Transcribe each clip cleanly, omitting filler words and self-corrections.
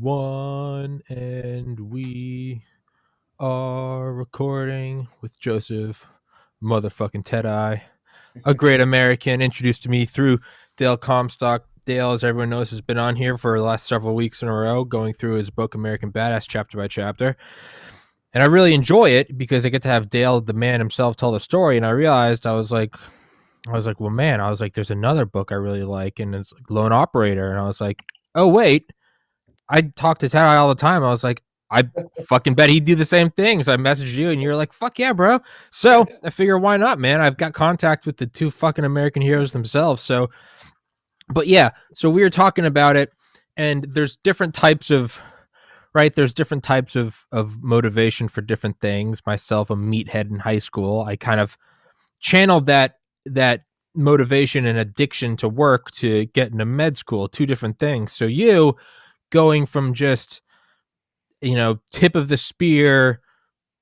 One, and we are recording with Joseph, motherfucking Ted a great American introduced to me through Dale Comstock. Dale, as everyone knows, has been on here for the last several weeks in a row, going through his book American Badass chapter by chapter. And I really enjoy it because I get to have Dale, the man himself, tell the story. And I realized well, man, there's another book I really like, and it's Lone Operator. And I was like, oh, wait, I talk to Ted all the time. I was like, I fucking bet he'd do the same thing. So I messaged you, and you're like, fuck yeah, bro. So I figure, why not, man? I've got contact with the two fucking American heroes themselves. So, but yeah, so we were talking about it, and there's different types of there's different types of motivation for different things. Myself, a meathead in high school, I kind of channeled that motivation and addiction to work to get into med school, two different things. So you going from just tip of the spear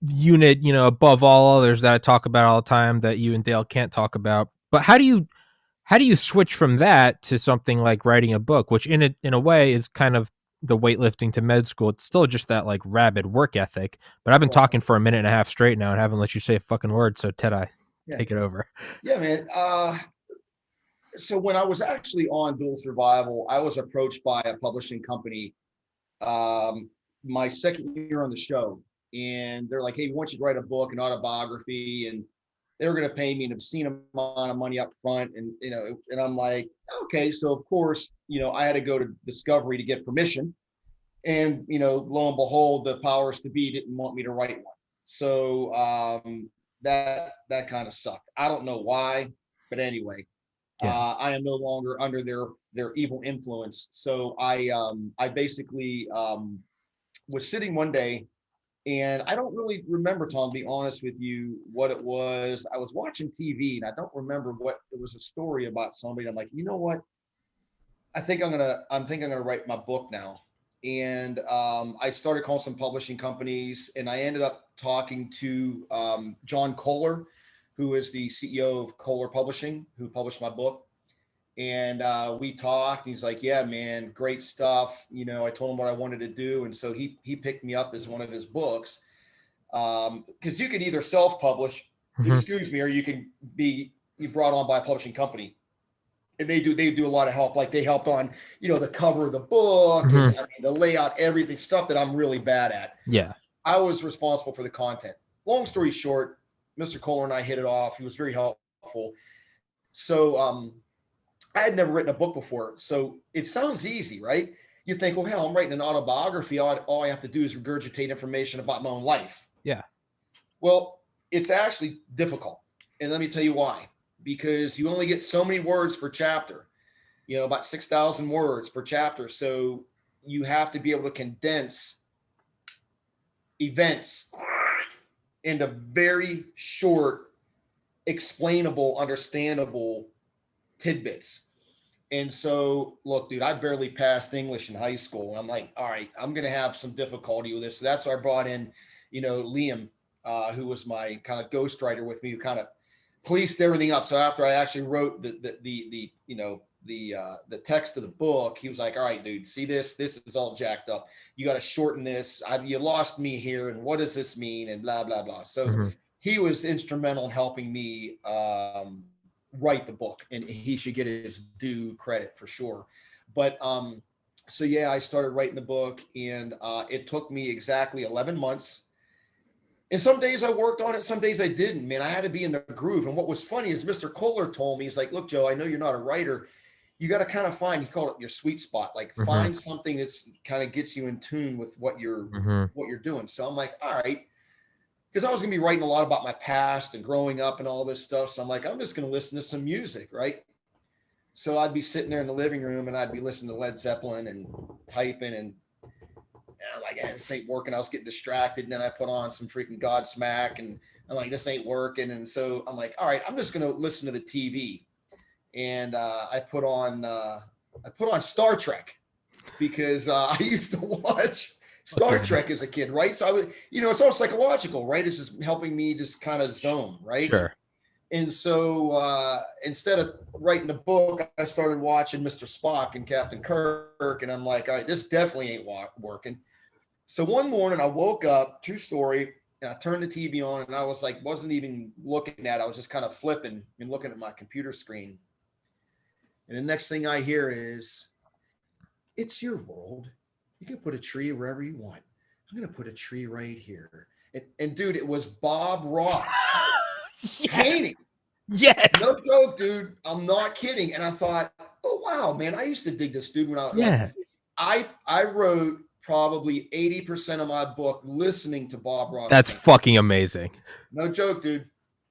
unit, above all others that I talk about all the time that you and Dale can't talk about. But how do you switch from that to something like writing a book, which in a way is kind of the weightlifting to med school? It's still just that like rabid work ethic. But I've been Right. talking for a minute and a half straight now and haven't let you say a fucking word. So Ted, I Yeah. take it over. Yeah, man. So when I was actually on Dual Survival, I was approached by a publishing company my second year on the show. And they're like, hey, we want you to write a book, an autobiography. And they were going to pay me an obscene amount of money up front. And I'm like, okay. So, of course, I had to go to Discovery to get permission. And, lo and behold, the powers to be didn't want me to write one. So that kind of sucked. I don't know why, but anyway, Yeah. I am no longer under their evil influence. So I basically was sitting one day, and I don't really remember, Tom, to be honest with you, what it was. I was watching TV, and I don't remember what it was. A story about somebody. I'm like, you know what? I'm gonna write my book now. And I started calling some publishing companies, and I ended up talking to John Kohler, who is the CEO of Kohler Publishing, who published my book. And we talked, and he's like, "Yeah, man, great stuff." I told him what I wanted to do, and so he picked me up as one of his books. Because you can either self-publish, Mm-hmm. excuse me, or you can be brought on by a publishing company, and they do a lot of help. Like they helped on the cover of the book, and Mm-hmm. I mean the layout, everything, stuff that I'm really bad at. Yeah. I was responsible for the content. Long story short, Mr. Kohler and I hit it off. He was very helpful. So I had never written a book before, so it sounds easy, right? You think, well, hell, I'm writing an autobiography. All I have to do is regurgitate information about my own life. Yeah. Well, it's actually difficult, and let me tell you why. Because you only get so many words per chapter, about 6,000 words per chapter. So you have to be able to condense events into very short, explainable, understandable tidbits. And so, look, dude, I barely passed English in high school. I'm like, all right, I'm going to have some difficulty with this. So that's why I brought in, Liam, who was my kind of ghostwriter with me, who kind of policed everything up. So after I actually wrote the text of the book, he was like, all right, dude, see this? This is all jacked up. You got to shorten this. You lost me here. And what does this mean? And blah, blah, blah. So Mm-hmm. he was instrumental in helping me write the book, and he should get his due credit for sure. But so yeah, I started writing the book, and it took me exactly 11 months. And some days I worked on it, some days I didn't. Man, I had to be in the groove. And what was funny is Mr. Kohler told me, he's like, look, Joe, I know you're not a writer. You got to kind of find, he called it your sweet spot. Like Mm-hmm. find something that's kind of gets you in tune with Mm-hmm. what you're doing. So I'm like, all right, because I was gonna be writing a lot about my past and growing up and all this stuff. So I'm like, I'm just gonna listen to some music, right? So I'd be sitting there in the living room, and I'd be listening to Led Zeppelin and typing, and I'm like, this ain't working. I was getting distracted, and then I put on some freaking Godsmack, and I'm like, this ain't working. And so I'm like, all right, I'm just gonna listen to the TV, and I put on Star Trek because I used to watch Star Okay. Trek as a kid, right? So I was, it's all psychological, right? It's just helping me just kind of zone, right? Sure. And so instead of writing the book, I started watching Mr. Spock and Captain Kirk, and I'm like, all right, this definitely ain't working. So one morning I woke up, true story, and I turned the TV on, and I was like, wasn't even looking at it. I was just kind of flipping and looking at my computer screen. And the next thing I hear is, it's your world. You can put a tree wherever you want. I'm going to put a tree right here. And dude, it was Bob Ross Yes. painting. Yes. No joke, dude. I'm not kidding. And I thought, oh, wow, man, I used to dig this dude when I was Yeah. like, I wrote probably 80% of my book listening to Bob Ross That's paint. fucking amazing. No joke, dude.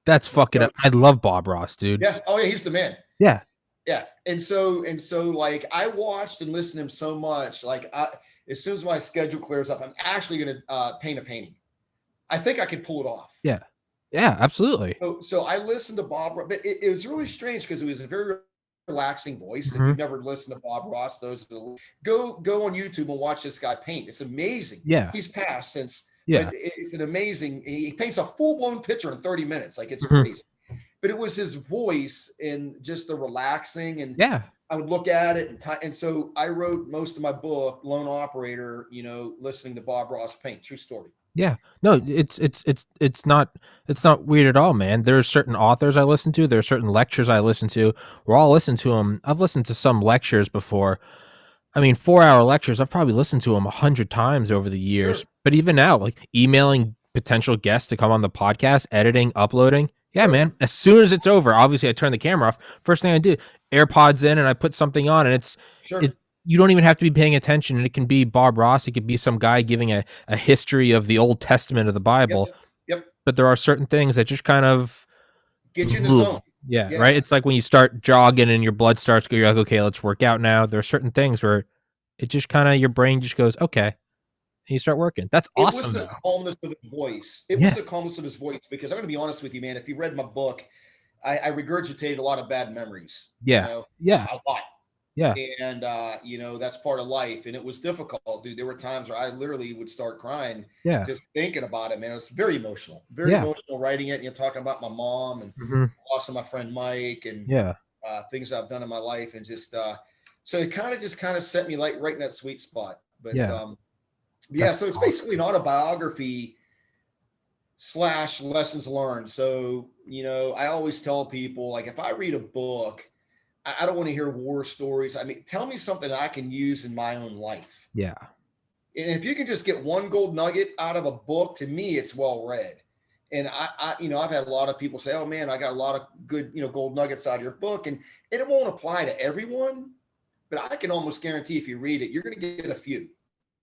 That's fucking. I love Bob Ross, dude. Yeah. Oh, yeah. He's the man. Yeah. Yeah. And so, like, I watched and listened to him so much. Like, as soon as my schedule clears up, I'm actually going to paint a painting. I think I could pull it off. Yeah. Yeah, absolutely. So I listened to Bob, but it was really strange because it was a very relaxing voice. Mm-hmm. If you've never listened to Bob Ross, go on YouTube and watch this guy paint. It's amazing. Yeah. He's passed since, yeah. but it's an amazing, he paints a full-blown picture in 30 minutes. Like, it's Mm-hmm. crazy. But it was his voice and just the relaxing, and Yeah. I would look at it and so I wrote most of my book, Lone Operator, listening to Bob Ross paint. True story. Yeah. No, it's not weird at all, man. There's certain authors I listen to, there's certain lectures I listen to. We're all listening to them. I've listened to some lectures before. I mean, 4-hour lectures, I've probably listened to them 100 times over the years. Sure. But even now, like emailing potential guests to come on the podcast, editing, uploading. Yeah, Sure. man. As soon as it's over, obviously I turn the camera off. First thing I do, AirPods in, and I put something on, and Sure. you don't even have to be paying attention. And it can be Bob Ross. It could be some guy giving a history of the Old Testament of the Bible. Yep. But there are certain things that just kind of Get you in the zone. Yeah, right. It's like when you start jogging and your blood starts going, you're like, okay, let's work out now. There are certain things where it just kind of, your brain just goes, okay, and you start working. That's awesome. It was the calmness of his voice. It was the calmness of his voice, because I'm going to be honest with you, man. If you read my book, I regurgitated a lot of bad memories. Yeah. A lot. Yeah. And, that's part of life. And it was difficult, dude. There were times where I literally would start crying just thinking about it, man. It was very emotional, emotional writing it. And talking about my mom and loss of my friend Mike and things I've done in my life. And just, so it kind of set me right in that sweet spot. But so it's basically an autobiography / lessons learned. So, I always tell people, like, if I read a book, I don't want to hear war stories. I mean, tell me something I can use in my own life. Yeah. And if you can just get one gold nugget out of a book, to me, it's well read. And I've had a lot of people say, oh man, I got a lot of good, gold nuggets out of your book. And it won't apply to everyone, but I can almost guarantee if you read it, you're going to get a few.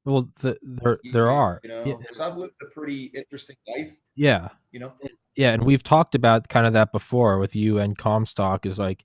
Well, there are, because I've lived a pretty interesting life. Yeah. Yeah. And we've talked about kind of that before with you and Comstock, is like,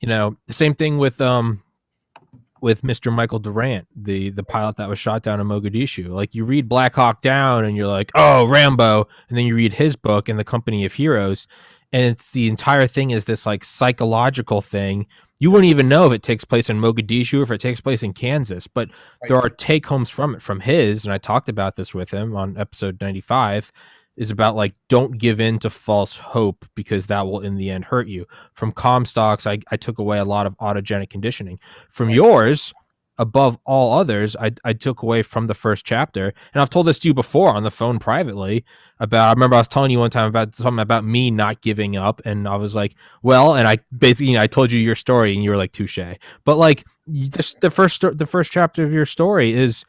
the same thing with Mr. Michael Durant, the pilot that was shot down in Mogadishu. Like, you read Black Hawk Down and you're like, oh, Rambo. And then you read his book, In the Company of Heroes. And it's the entire thing is this like psychological thing. You wouldn't even know if it takes place in Mogadishu or if it takes place in Kansas, but there are take homes from it, from his. And I talked about this with him on episode 95, is about like, don't give in to false hope, because that will in the end hurt you. From Comstock's, I took away a lot of autogenic conditioning. From yours, above all others, I took away from the first chapter. And I've told this to you before on the phone privately I remember I was telling you one time about something about me not giving up. And I was like, well, and I basically, I told you your story and you were like, touche. But like the first chapter of your story is,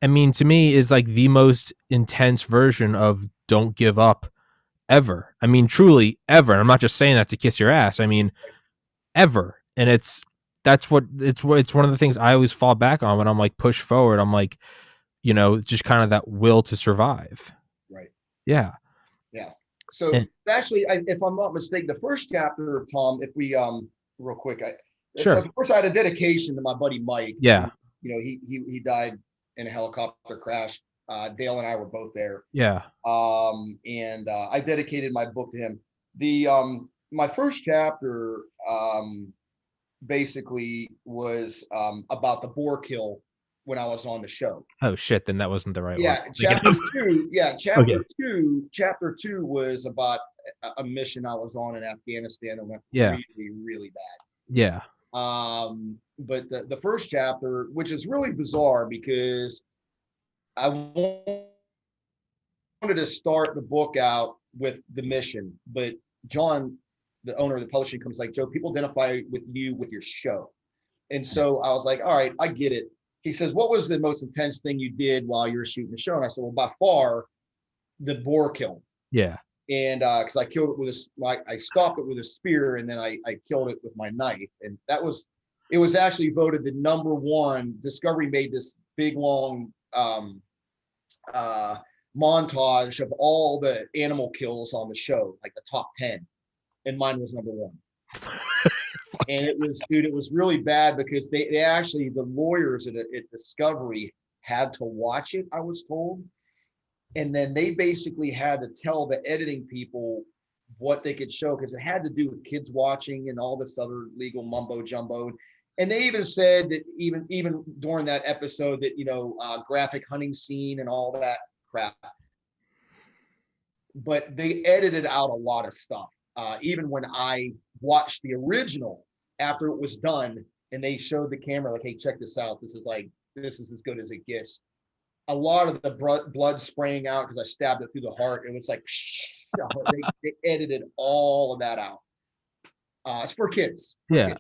I mean, to me, is like the most intense version of don't give up ever. I mean, truly ever. I'm not just saying that to kiss your ass. I mean, ever. And it's one of the things I always fall back on when I'm like push forward. I'm like, just kind of that will to survive. Right. Yeah. Yeah. So actually, if I'm not mistaken, the first chapter, Tom, if we real quick, sure. So first I had a dedication to my buddy Mike. Yeah. Who, he died in a helicopter crash. Dale and I were both there. Yeah. And I dedicated my book to him. The my first chapter basically was about the boar kill when I was on the show. Oh shit, then that wasn't the right one. Yeah, chapter two. Yeah, Okay. Chapter two was about a mission I was on in Afghanistan that went Yeah. really, really bad. Yeah. But the first chapter, which is really bizarre because I wanted to start the book out with the mission, but John, the owner of the publishing, comes like, Joe, people identify with you with your show. And so I was like, all right, I get it. He says, what was the most intense thing you did while you were shooting the show? And I said, well, by far, the boar kill. Yeah. And because I killed it with I stopped it with a spear, and then I killed it with my knife. And it was actually voted the number one. Discovery made this big, long montage of all the animal kills on the show, like the top 10. And mine was number one. And it was really bad because they actually, the lawyers at Discovery had to watch it, I was told. And then they basically had to tell the editing people what they could show, because it had to do with kids watching and all this other legal mumbo jumbo. And they even said that even during that episode that, graphic hunting scene and all that crap. But they edited out a lot of stuff. Even when I watched the original after it was done and they showed the camera, like, hey, check this out. This is as good as it gets. A lot of the blood spraying out because I stabbed it through the heart. It was like, they edited all of that out. It's for kids. Yeah,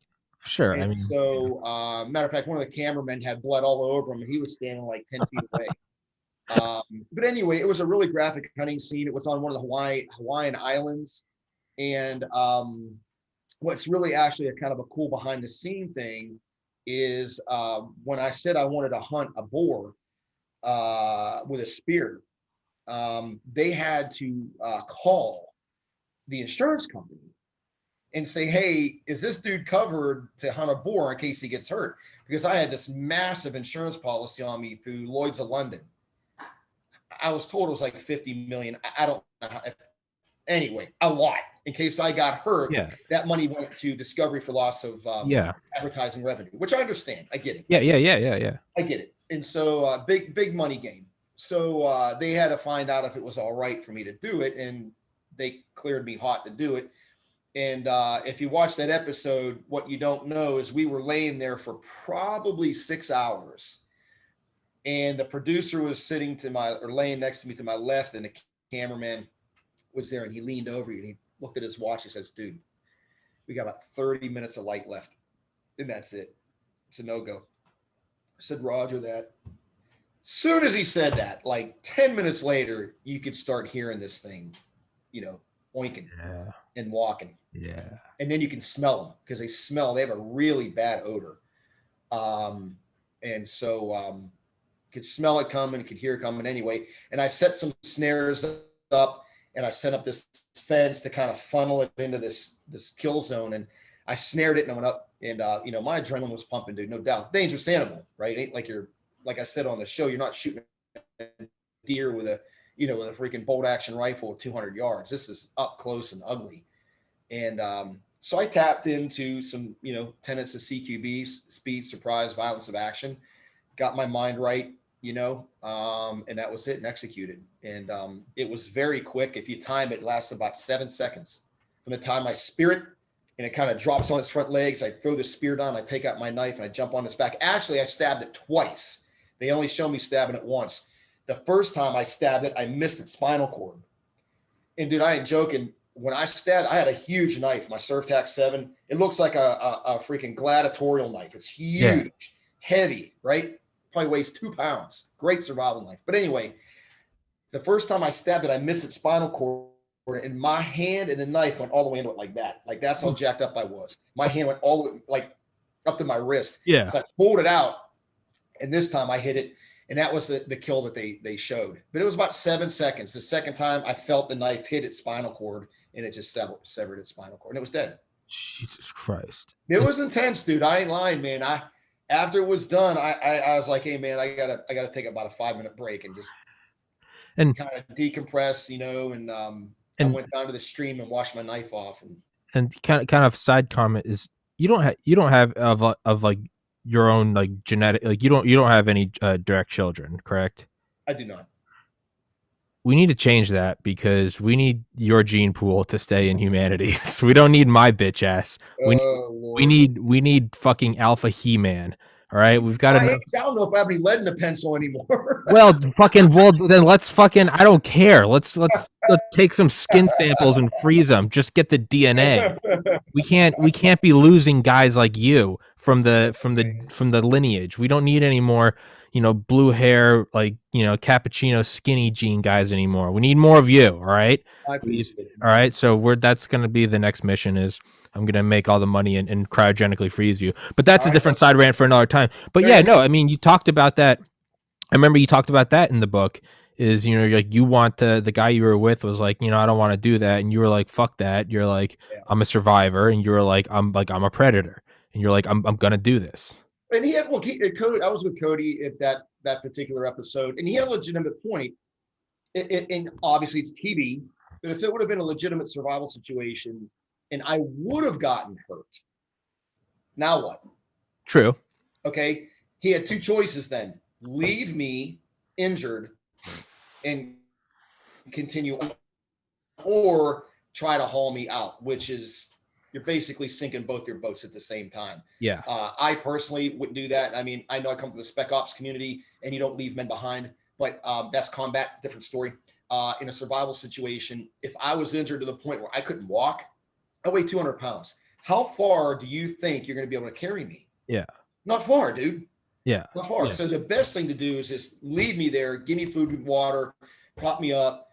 sure. And I mean, so, matter of fact, one of the cameramen had blood all over him, and he was standing like 10 feet away. But anyway, it was a really graphic hunting scene. It was on one of the Hawaiian Islands. And what's really actually a kind of a cool behind the scene thing is when I said I wanted to hunt a boar with a spear, they had to call the insurance company and say, hey, is this dude covered to hunt a boar in case he gets hurt? Because I had this massive insurance policy on me through Lloyd's of London. I was told it was like 50 million. I don't know how, anyway, a lot. In case I got hurt, that money went to Discovery for loss of advertising revenue, which I understand. I get it. Yeah. I get it. And so big money game. So they had to find out if it was all right for me to do it, and they cleared me hot to do it. And if you watch that episode, what you don't know is we were laying there for probably 6 hours. And the producer was laying next to me to my left, and the cameraman was there, and he leaned over and he looked at his watch and says, dude, we got about 30 minutes of light left, and that's it. It's a no-go. I said, Roger that. Soon as he said that, like 10 minutes later, you could start hearing this thing, oinking and walking. Yeah. And then you can smell them because they have a really bad odor. And so could smell it coming, could hear it coming anyway. And I set some snares up, and I set up this fence to kind of funnel it into this kill zone. And I snared it, and I went up, and my adrenaline was pumping, dude, no doubt. Dangerous animal, right? Ain't like I said on the show, you're not shooting a deer with a freaking bolt action rifle at 200 yards. This is up close and ugly. And so I tapped into some, tenets of CQB, speed, surprise, violence of action, got my mind right, and that was it, and executed. And it was very quick. If you time it, lasts about 7 seconds from the time I spear it and it kind of drops on its front legs. I throw the spear down, I take out my knife, and I jump on its back. Actually, I stabbed it twice. They only show me stabbing it once. The first time I stabbed it, I missed its spinal cord. And dude, I ain't joking. When I stabbed, I had a huge knife, my Surf Tac 7. It looks like a freaking gladiatorial knife. It's huge, heavy, right? Probably weighs 2 pounds. Great survival knife. But anyway, the first time I stabbed it, I missed its spinal cord, and my hand and the knife went all the way into it like that. Like, that's how jacked up I was. My hand went all the way, like, up to my wrist. Yeah. So I pulled it out, and this time I hit it, and that was the kill that they showed. But it was about 7 seconds. The second time I felt the knife hit its spinal cord, and it just severed its spinal cord, and it was dead. Jesus Christ. It was intense, dude. I ain't lying, man. After it was done, I was like, hey, man, I gotta take about a 5-minute break and just kind of decompress, and I went down to the stream and washed my knife off. And kind of side comment is you don't have of like your own like genetic, like you don't have any direct children, correct? I do not. We need to change that because we need your gene pool to stay in humanities. We don't need my bitch ass. Oh Lord. We need fucking Alpha He-Man. All right, we've got enough. I don't know if I have any lead in the pencil anymore. Well, then let's fucking. I don't care. Let's take some skin samples and freeze them. Just get the DNA. We can't be losing guys like you from the lineage. We don't need any more, blue hair, like, cappuccino skinny gene guys anymore. We need more of you. All right. I appreciate it. All right. So that's going to be the next mission is I'm going to make all the money and cryogenically freeze you. But that's a different side rant for another time. But yeah, no, I mean, you talked about that. I remember you talked about that in the book is, you're like, you want the guy you were with was like, I don't want to do that. And you were like, fuck that. You're like, I'm a survivor. And you were like, I'm a predator. And you're like, I'm going to do this. And he had, Cody, I was with Cody at that particular episode, and he had a legitimate point. And obviously it's TV, but if it would have been a legitimate survival situation and I would have gotten hurt, now what? True. Okay. He had two choices then. Leave me injured and continue, or try to haul me out, which is you're basically sinking both your boats at the same time. Yeah. I personally wouldn't do that. I mean, I know I come from the spec ops community and you don't leave men behind, but that's combat, different story. In a survival situation, if I was injured to the point where I couldn't walk, I weigh 200 pounds. How far do you think you're going to be able to carry me? Yeah. Not far, dude. Yeah. Not far. Yeah. So the best thing to do is just leave me there, give me food and water, prop me up,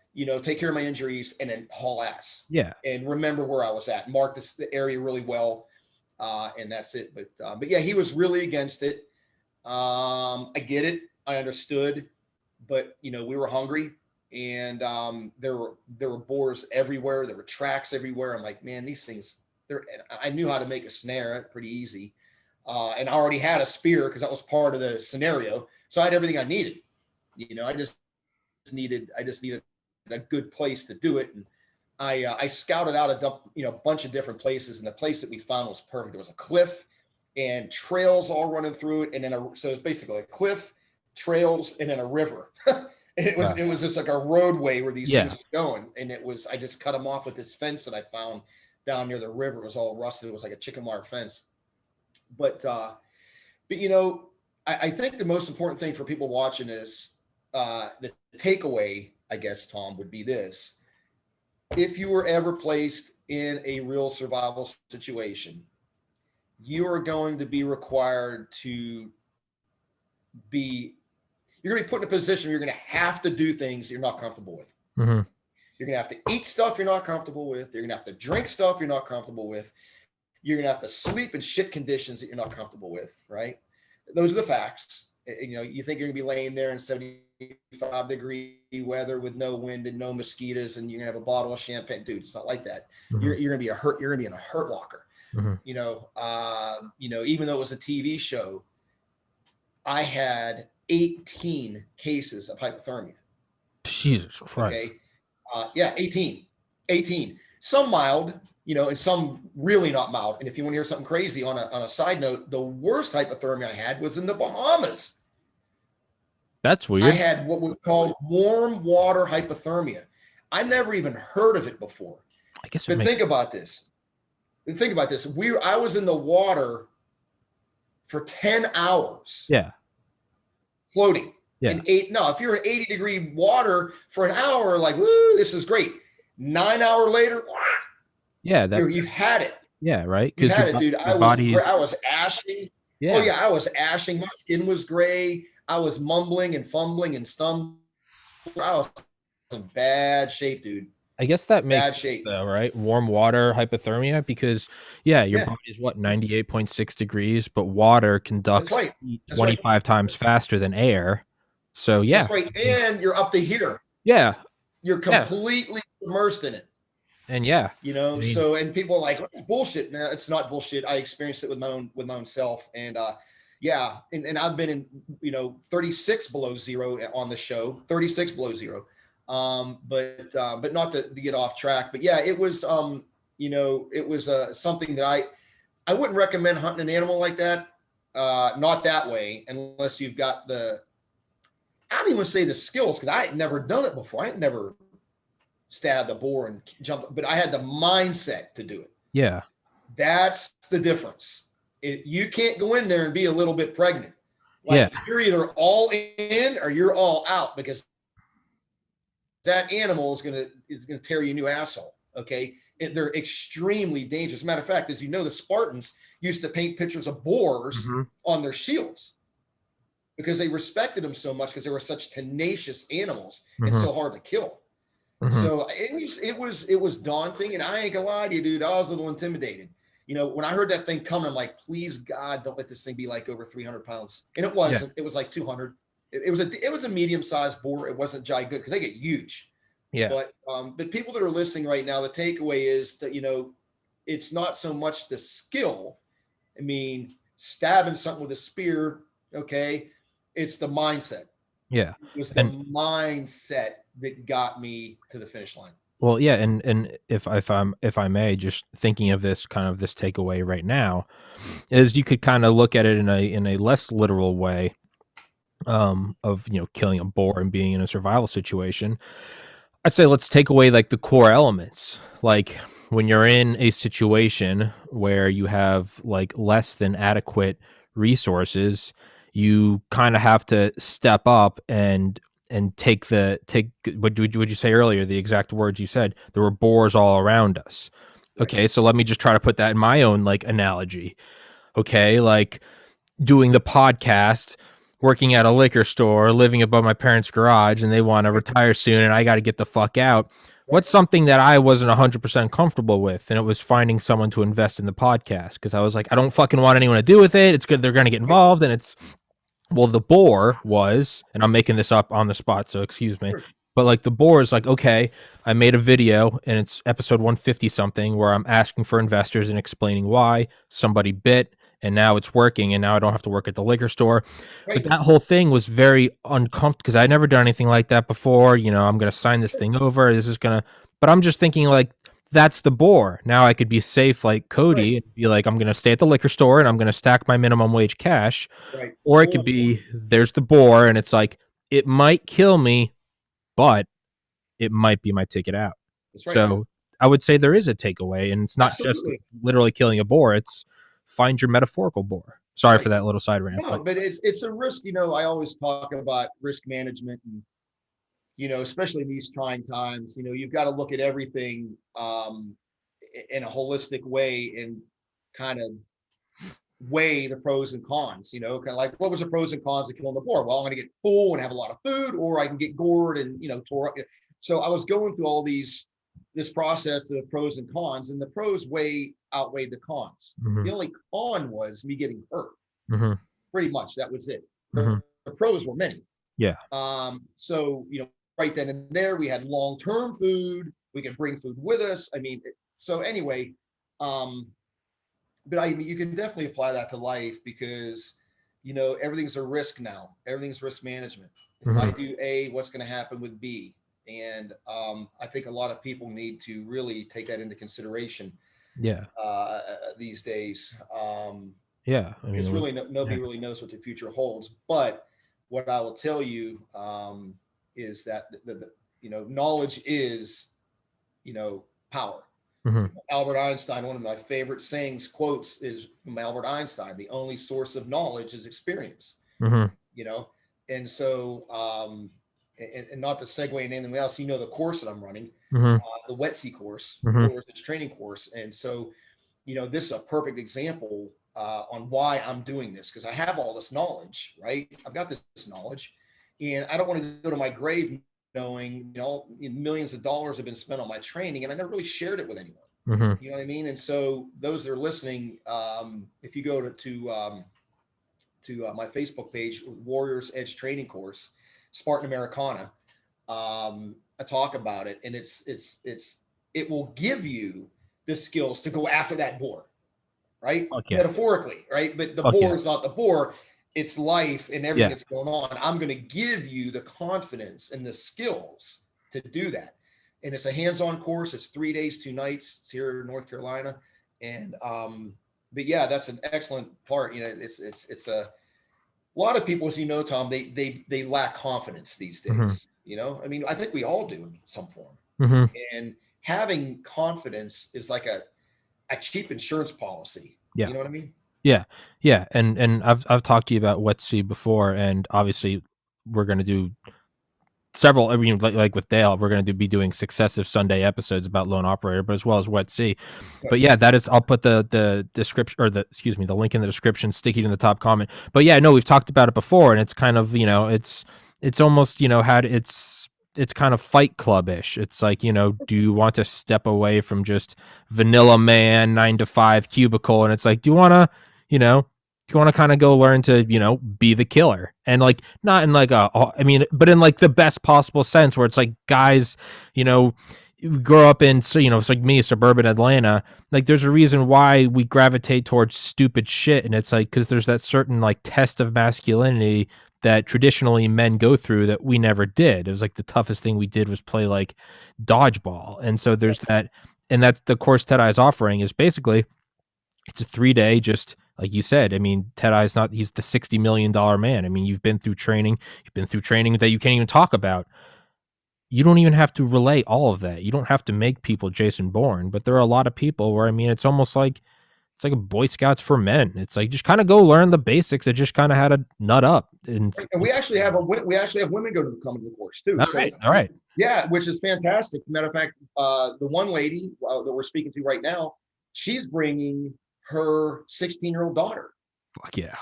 take care of my injuries, and then haul ass. Yeah. And remember where I was at. Mark the area really well, and that's it. But yeah, he was really against it. I get it. I understood, but we were hungry, and there were boars everywhere. There were tracks everywhere. I'm like, man, these things. I knew how to make a snare pretty easy. And I already had a spear because that was part of the scenario. So I had everything I needed. I just needed a good place to do it. And I scouted out a bunch of different places, and the place that we found was perfect. There was a cliff and trails all running through it, and then so it's basically a cliff, trails, and then a river. And it was just like a roadway where these things were going, and I just cut them off with this fence that I found down near the river. It was all rusted. It was like a chicken wire fence. But I think the most important thing for people watching is the takeaway, I guess, Tom, would be this. If you were ever placed in a real survival situation, you are going to be required to you're going to be put in a position where you're going to have to do things you're not comfortable with. Mm-hmm. You're going to have to eat stuff you're not comfortable with. You're going to have to drink stuff you're not comfortable with. You're going to have to sleep in shit conditions that you're not comfortable with, right? Those are the facts. You think you're going to be laying there in 75-degree weather with no wind and no mosquitoes, and you're going to have a bottle of champagne. Dude, it's not like that. Mm-hmm. You're going to be you're going to be in a hurt locker. Mm-hmm. Even though it was a TV show, I had 18 cases of hypothermia. Jesus Christ. Okay. 18. Some mild, and some really not mild. And if you want to hear something crazy on a side note, the worst hypothermia I had was in the Bahamas. That's weird. I had what we call warm water hypothermia. I never even heard of it before. I guess. But think about this. I was in the water for 10 hours. Yeah. Floating. Yeah. If you're in 80-degree water for an hour, like, woo, this is great. 9 hours later, yeah, you've had it. Yeah, right. You had it, dude. I was ashing. Yeah. Oh yeah, I was ashing. My skin was gray. I was mumbling and fumbling and stumbling. I was in bad shape, dude. I guess that makes sense, though, right? Warm water hypothermia, because your body is 98.6 degrees, but water conducts 25 times faster than air. So yeah, that's right. And you're up to here. Yeah, you're completely immersed in it. And so and people are like, it's bullshit. No, it's not bullshit. I experienced it with my own self, and and I've been in 36 below zero on the show, 36 below zero. But not to get off track, but yeah, it was it was something that I wouldn't recommend hunting an animal like that not that way, unless you've got I don't even say the skills, because I had never done it before. I had never stabbed a boar and jumped, but I had the mindset to do it. Yeah. That's the difference. You can't go in there and be a little bit pregnant. Yeah. Like, you're either all in or you're all out, because that animal is gonna tear you a new asshole. Okay, they're extremely dangerous. Matter of fact, as you know, the Spartans used to paint pictures of boars on their shields because they respected them so much, because they were such tenacious animals and so hard to kill. So it was daunting, and I ain't gonna lie to you, dude. I was a little intimidated. You know, when I heard that thing coming, I'm like, please God, don't let this thing be like over 300 pounds. And it wasn't. It was like 200. It was a medium-sized boar. It wasn't giant good, because they get huge. Yeah. But people that are listening right now, the takeaway is that, you know, it's not so much the skill. I mean, stabbing something with a spear, okay, it's the mindset. Yeah. It was the mindset that got me to the finish line. Well, yeah, and if I may, just thinking of this takeaway right now, is you could kind of look at it in a less literal way, of, you know, killing a boar and being in a survival situation. I'd say let's take away like the core elements. Like, when you're in a situation where you have like less than adequate resources, you kind of have to step up and take what would you say earlier, the exact words you said, there were boars all around us. Okay, so let me just try to put that in my own like analogy. Okay, like doing the podcast, working at a liquor store, living above my parents' garage, and they want to retire soon, and I got to get the fuck out. What's something that I wasn't 100% comfortable with? And it was finding someone to invest in the podcast, because I was like, I don't fucking want anyone to do with it. It's good. They're going to get involved. And well, the boar was, and I'm making this up on the spot, so excuse me. But like the boar is like, okay, I made a video, and it's episode 150 something, where I'm asking for investors and explaining why somebody bit, and now it's working, and now I don't have to work at the liquor store. Right. But that whole thing was very uncomfortable, because I'd never done anything like that before. You know, I'm going to sign this thing over. But I'm just thinking, like, that's the boar. Now I could be safe like Cody and be like, I'm going to stay at the liquor store and I'm going to stack my minimum wage cash. Right. Or it could be, there's the boar, and it's like, it might kill me, but it might be my ticket out. That's right. So I would say there is a takeaway, and it's not just literally killing a boar. It's find your metaphorical boar. Sorry for that little side rant. No, but it's a risk. You know, I always talk about risk management, and, you know, especially in these trying times, you know, you've got to look at everything in a holistic way and kind of weigh the pros and cons. You know, kind of like, what was the pros and cons of killing the boar? Well, I'm going to get full and have a lot of food, or I can get gored and, you know, tore up. So I was going through all this process of the pros and cons, and the pros outweighed the cons. The only con was me getting hurt. Pretty much, that was it. The pros were many. Yeah. So, you know, right then and there, we had long-term food. We could bring food with us. I mean, so anyway, but you can definitely apply that to life, because, you know, everything's a risk now. Everything's risk management. If I do A, what's going to happen with B? And I think a lot of people need to really take that into consideration. Yeah. These days. Yeah. I mean, because really nobody really knows what the future holds. But what I will tell you is that the you know, knowledge is, you know, power. Albert Einstein, one of my favorite quotes is from Albert Einstein: the only source of knowledge is experience. You know, and so and not to segue into anything else, you know, the course that I'm running, the WETC course, it's training course. And so, you know, this is a perfect example on why I'm doing this, because I have all this knowledge, right? I've got this knowledge, and I don't want to go to my grave knowing, you know, millions of dollars have been spent on my training, and I never really shared it with anyone. You know what I mean? And so those that are listening, if you go to my Facebook page, Warriors Edge Training Course, Spartan Americana, I talk about it, and it will give you the skills to go after that boar, right? Okay. Metaphorically, right? But the boar is not the boar. It's life and everything that's going on. I'm going to give you the confidence and the skills to do that. And it's a hands-on course. It's 3 days, 2 nights. It's here in North Carolina. And but yeah, that's an excellent part. It's a lot of people, as you know, Tom, they lack confidence these Mm-hmm. days. I mean, I think we all do in some form. Mm-hmm. And having confidence is like a cheap insurance policy. Yeah. You know what I mean? Yeah. Yeah. And I've talked to you about Wet Sea before, and obviously we're gonna do several. I mean, like with Dale, we're going to be doing successive Sunday episodes about Lone Operator, but as well as Wet Sea. But yeah, that is. I'll put the description, or the link in the description, sticky in the top comment. But yeah, no, we've talked about it before, and it's kind of it's almost had it's kind of Fight Club-ish. It's like, do you want to step away from just vanilla man 9 to 5 cubicle, and it's like, do you want to you know you want to kind of go learn to be the killer, and like not in like but in like the best possible sense, where it's like guys grow up in, so it's like me, suburban Atlanta. Like there's a reason why we gravitate towards stupid shit, and it's like because there's that certain like test of masculinity that traditionally men go through that we never did. It was like the toughest thing we did was play like dodgeball, and so there's that. And that's the course Ted Eye's offering, is basically it's a 3-day, just like you said. I mean, Ted Eye's not, he's the $60 million man. I mean, you've been through training that you can't even talk about. You don't even have to relay all of that. You don't have to make people Jason Bourne, but there are a lot of people where, I mean, it's almost like, it's like a Boy Scouts for men. It's like, just kind of go learn the basics. It just kind of had to nut up. And we actually have women come to the course too. all So right. All right. yeah, which is fantastic. Matter of fact, the one lady that we're speaking to right now, she's bringing her 16-year-old daughter. Fuck yeah.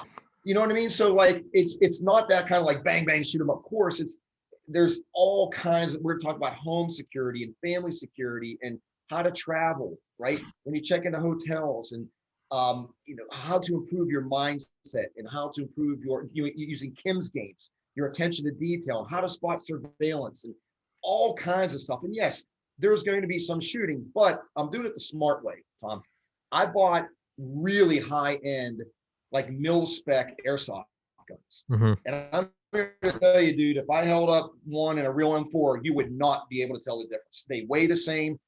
You know what I mean? So like, it's not that kind of like bang bang shoot 'em up course. There's all kinds of, we're talking about home security and family security and how to travel, right? When you check into hotels, and how to improve your mindset, and how to improve using Kim's games, your attention to detail, how to spot surveillance, and all kinds of stuff. And yes, there's going to be some shooting, but I'm doing it the smart way, Tom. I bought really high end, like mil spec airsoft guns. Mm-hmm. And I'm here to tell you, dude, if I held up one in a real M4, you would not be able to tell the difference. They weigh the same.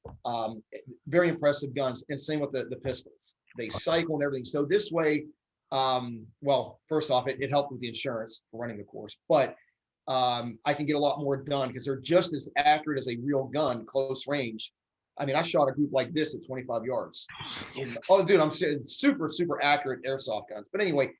Very impressive guns. And same with the pistols. They cycle and everything. So this way, well, first off, it helped with the insurance for running the course, but I can get a lot more done because they're just as accurate as a real gun, close range. I mean, I shot a group like this at 25 yards. Oh, dude, I'm saying super, super accurate airsoft guns. But anyway,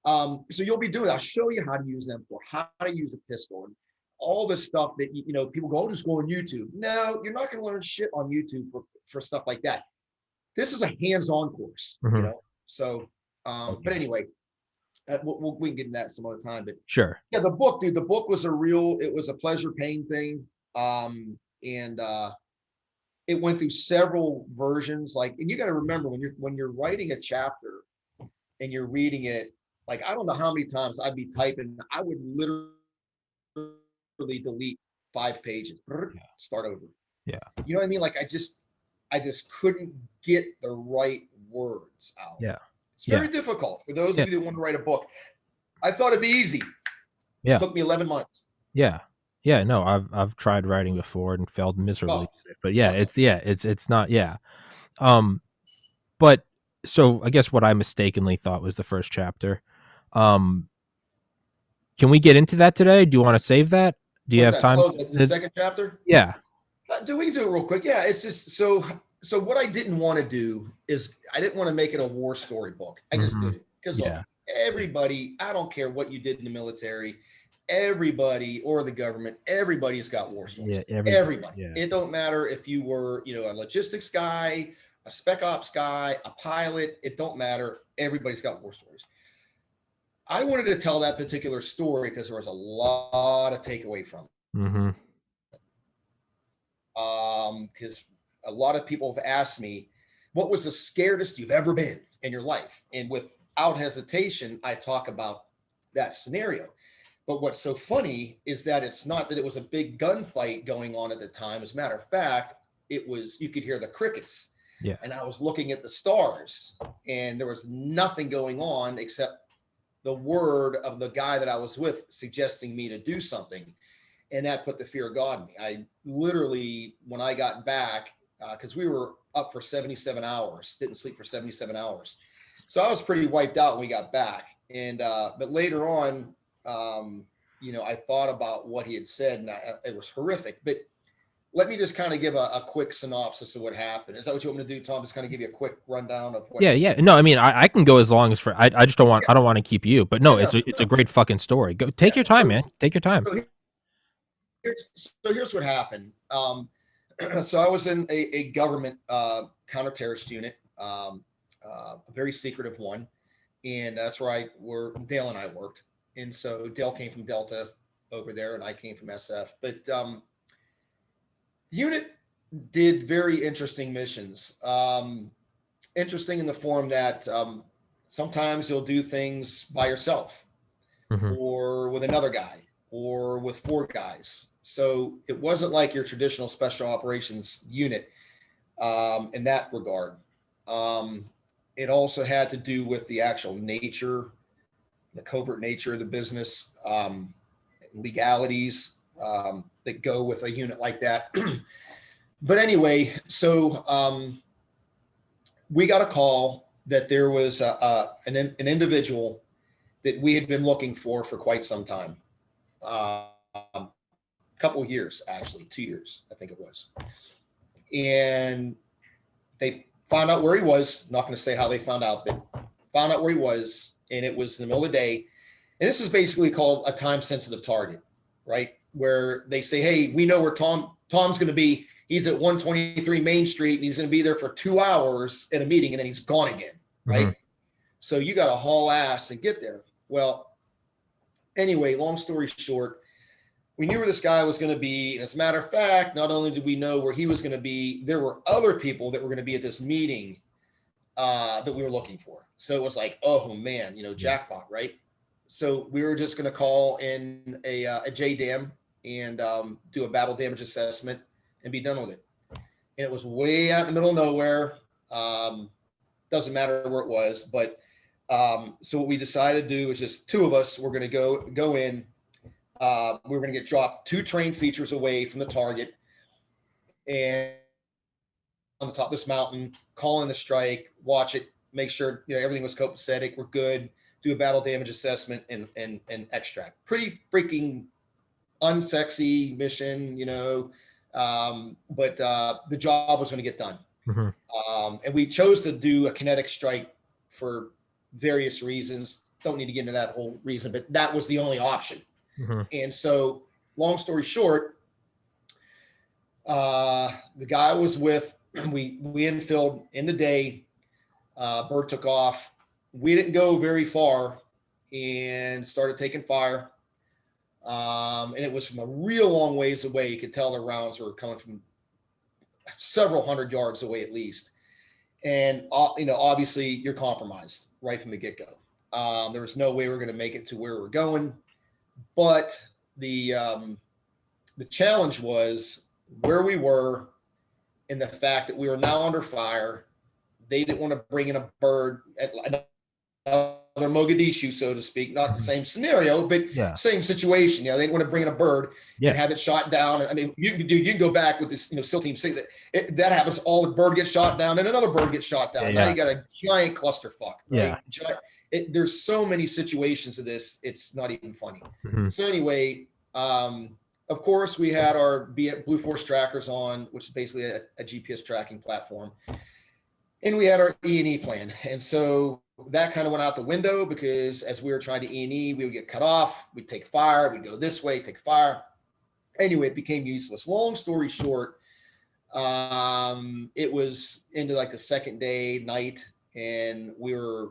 so you'll be doing, I'll show you how to use them, for how to use a pistol, and all this stuff that, people go, oh, just go on YouTube. No, you're not going to learn shit on YouTube for stuff like that. This is a hands-on course, Mm-hmm. So, Okay. but anyway, we can get into that some other time. But Sure. yeah, the book, dude, the book was it was a pleasure paying thing. And it went through several versions. Like, and you got to remember when you're writing a chapter and you're reading it, like, I don't know how many times I'd be typing, I would literally delete 5 pages, start over. Yeah. You know what I mean? Like, I just couldn't get the right words out. Yeah. It's very difficult for those of you that want to write a book. I thought it'd be easy. Yeah. It took me 11 months. Yeah. Yeah. No, I've tried writing before and failed miserably. But yeah, it's not, yeah. But so I guess what I mistakenly thought was the first chapter. Can we get into that today? Do you want to save that? Do you have time? Oh, the second chapter? Yeah. We can do it real quick. Yeah, it's just so what I didn't want to do is I didn't want to make it a war story book. I just did it because everybody, I don't care what you did in the military, everybody or the government, everybody's got war stories. Yeah, everybody. Yeah. It don't matter if you were, a logistics guy, a spec ops guy, a pilot. It don't matter. Everybody's got war stories. I wanted to tell that particular story because there was a lot of takeaway from it. Mm-hmm. Because a lot of people have asked me, what was the scariest you've ever been in your life? And without hesitation, I talk about that scenario. But what's so funny is that it's not that it was a big gunfight going on at the time. As a matter of fact, it was, you could hear the crickets. Yeah. And I was looking at the stars, and there was nothing going on except the word of the guy that I was with suggesting me to do something. And that put the fear of God in me. I literally, when I got back, because we were up for 77 hours, didn't sleep for 77 hours. So I was pretty wiped out when we got back. And, but later on, I thought about what he had said, and it was horrific. But let me just kind of give a quick synopsis of what happened. Is that what you want me to do, Tom? Just kind of give you a quick rundown of what. Yeah. No, I mean, I can go as long as I just don't want, Yeah, I don't want to keep you, but yeah, no, no, it's a no. great fucking story. Go take Yeah. your time, man. Take your time. So here's what happened. So I was in a government counter-terrorist unit, a very secretive one, and that's where Dale and I worked. And so Dale came from Delta over there, and I came from SF. But the unit did very interesting missions. Interesting in the form that sometimes you'll do things by yourself, or with another guy, or with four guys. So it wasn't like your traditional special operations unit in that regard. It also had to do with the actual nature, the covert nature of the business, legalities that go with a unit like that. But anyway, so we got a call that there was an individual that we had been looking for quite some time. Couple of years, actually 2 years, I think it was. And they found out where he was. Not going to say how they found out, but found out where he was. And it was in the middle of the day. And this is basically called a time sensitive target, right? Where they say, hey, we know where Tom's going to be. He's at 123 Main Street, and he's going to be there for 2 hours at a meeting, and then he's gone again, right? So you got to haul ass and get there. Well, anyway, long story short, we knew where this guy was going to be. And as a matter of fact, not only did we know where he was going to be, there were other people that were going to be at this meeting that we were looking for. So it was like, oh man, jackpot, right? So we were just going to call in a JDAM and do a battle damage assessment and be done with it. And it was way out in the middle of nowhere. Doesn't matter where it was, but so what we decided to do was just two of us were going to go in. We were going to get dropped 2 train features away from the target, and on the top of this mountain, call in the strike, watch it, make sure everything was copacetic, we're good, do a battle damage assessment, and extract. Pretty freaking unsexy mission, but the job was going to get done. And we chose to do a kinetic strike for various reasons. Don't need to get into that whole reason, but that was the only option. And so, long story short, the guy I was with, we infilled in the day. Bird took off. We didn't go very far and started taking fire. And it was from a real long ways away. You could tell the rounds were coming from several hundred yards away at least. And obviously you're compromised right from the get-go. There was no way we're going to make it to where we're going. But the challenge was where we were and the fact that we were now under fire. They didn't want to bring in a bird at another Mogadishu, so to speak. Not the same scenario, but same situation. They didn't want to bring in a bird and have it shot down. I mean, you can go back with this, SEAL Team 6. That happens. All the bird gets shot down, and another bird gets shot down. Now you got a giant clusterfuck. Right? There's so many situations of this, it's not even funny. So anyway, of course, we had our Blue Force trackers on, which is basically a GPS tracking platform. And we had our E&E plan. And so that kind of went out the window because as we were trying to E&E, we would get cut off. We'd take fire. We'd go this way, take fire. Anyway, it became useless. Long story short, it was into like the second day, night, and we were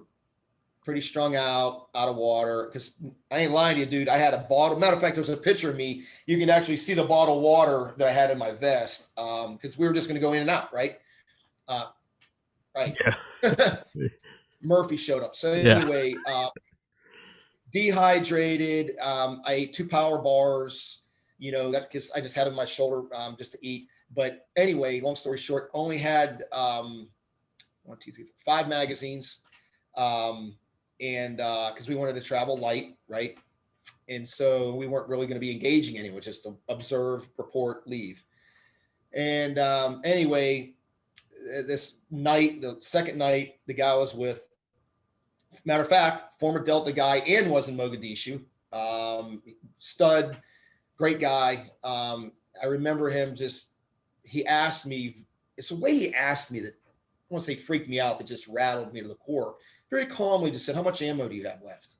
pretty strung out of water. Because I ain't lying to you, dude. I had a bottle. Matter of fact, there's a picture of me. You can actually see the bottle of water that I had in my vest because we were just going to go in and out, right? Right. Yeah. Murphy showed up. So anyway, dehydrated. I ate 2 power bars, that because I just had it on my shoulder just to eat. But anyway, long story short, only had 1, 2, 3, 4, 5 magazines. And because we wanted to travel light, right? And so we weren't really going to be engaging anyway, just to observe, report, leave. And anyway, this night, the second night, the guy I was with, Matter of fact, former Delta guy and was in Mogadishu. Stud, great guy. I remember him he asked me, it's the way he asked me that, I won't say freaked me out, that just rattled me to the core. Very calmly just said, how much ammo do you have left?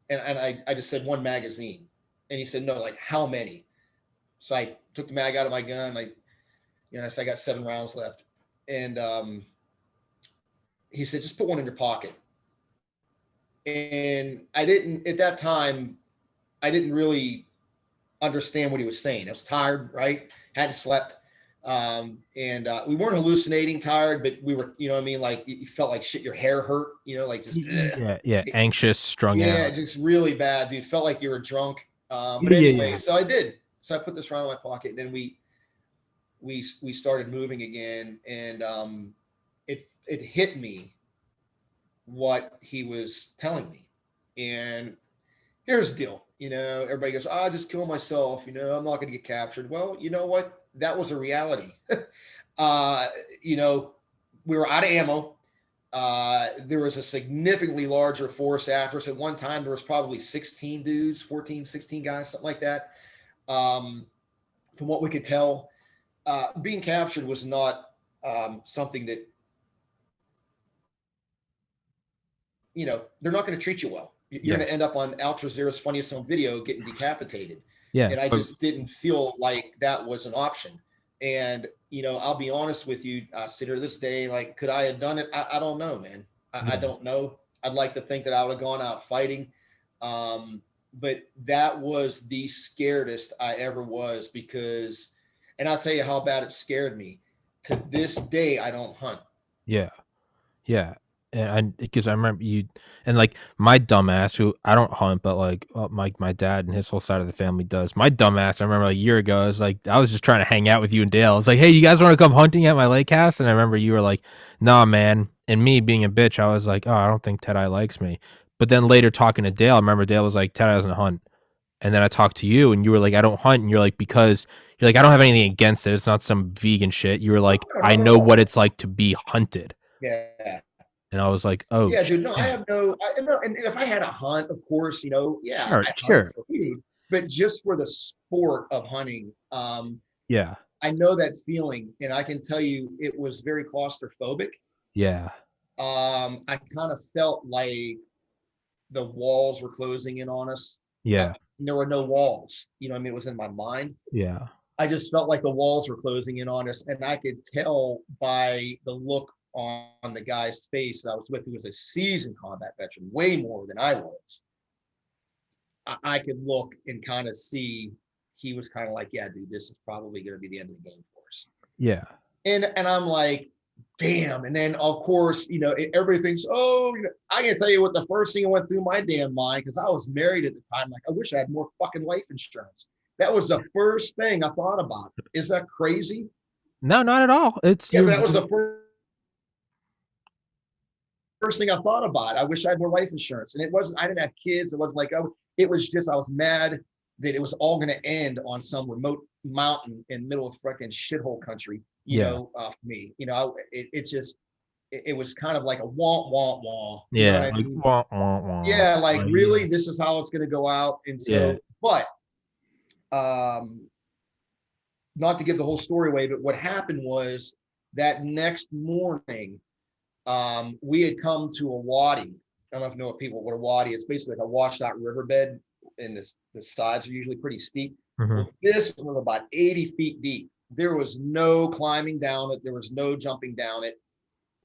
And I just said, one magazine. And he said, no, like how many? So I took the mag out of my gun. I said, I got 7 rounds left. And he said, just put one in your pocket. And at that time, I didn't really understand what he was saying. I was tired, right? Hadn't slept. We weren't hallucinating tired, but we were, you know what I mean? Like you felt like shit, your hair hurt, like just, anxious, strung out. Yeah, just really bad, dude. Felt like you were drunk. But Yeah. So I did. So I put this round in my pocket, and then we started moving again, and it hit me what he was telling me. And here's the deal, everybody goes, I'll just kill myself, I'm not going to get captured. Well, you know what? That was a reality. We were out of ammo. There was a significantly larger force after us. At one time, there was probably 16 dudes, 14, 16 guys, something like that. From what we could tell, being captured was not something that, they're not going to treat you well. You're going to end up on Al Jazeera's Funniest Home Video getting decapitated. Yeah. And I just didn't feel like that was an option. And, I'll be honest with you, sit here this day, like, could I have done it? I don't know, man. I don't know. I'd like to think that I would have gone out fighting. But that was the scaredest I ever was and I'll tell you how bad it scared me. To this day, I don't hunt. Yeah. Yeah. And because I remember you, and like my dumbass, who I don't hunt, but like my dad and his whole side of the family does. My dumbass, I remember a year ago, I was just trying to hang out with you and Dale. I was like, hey, you guys want to come hunting at my lake house? And I remember you were like, nah, man. And me being a bitch, I was like, oh, I don't think Ted-Eye likes me. But then later talking to Dale, I remember Dale was like, Ted-Eye doesn't hunt. And then I talked to you, and you were like, I don't hunt. And you're like, because you're like, I don't have anything against it. It's not some vegan shit. You were like, I know what it's like to be hunted. Yeah. And I was like, oh, yeah, dude, no, I have and if I had a hunt, of course, sure. For food, but just for the sport of hunting, yeah, I know that feeling, and I can tell you it was very claustrophobic. Yeah. I kind of felt like the walls were closing in on us. Yeah. There were no walls, it was in my mind. Yeah. I just felt like the walls were closing in on us, and I could tell by the look on the guy's face that I was with, who was a seasoned combat veteran, way more than I was. I could look and kind of see he was kind of like, yeah, dude, this is probably going to be the end of the game for us. Yeah. And I'm like, damn. And then of course, everybody thinks, oh, I can tell you what the first thing that went through my damn mind, because I was married at the time. Like, I wish I had more fucking life insurance. That was the first thing I thought about. Is that crazy? No, not at all. But that was the first thing I thought about. I wish I had more life insurance. And it wasn't, I didn't have kids. It wasn't like, it was just, I was mad that it was all going to end on some remote mountain in the middle of fucking shithole country, for me, it was kind of like a wah, wah, wah. Yeah. Like, wah, wah, wah. Yeah. Like, really, this is how it's going to go out. And so, but, not to give the whole story away, but what happened was that next morning, we had come to a wadi. I don't know if you know what a wadi is. It's basically like a washed out riverbed, and the sides are usually pretty steep. Mm-hmm. Well, this was about 80 feet deep. There was no climbing down it. There was no jumping down it.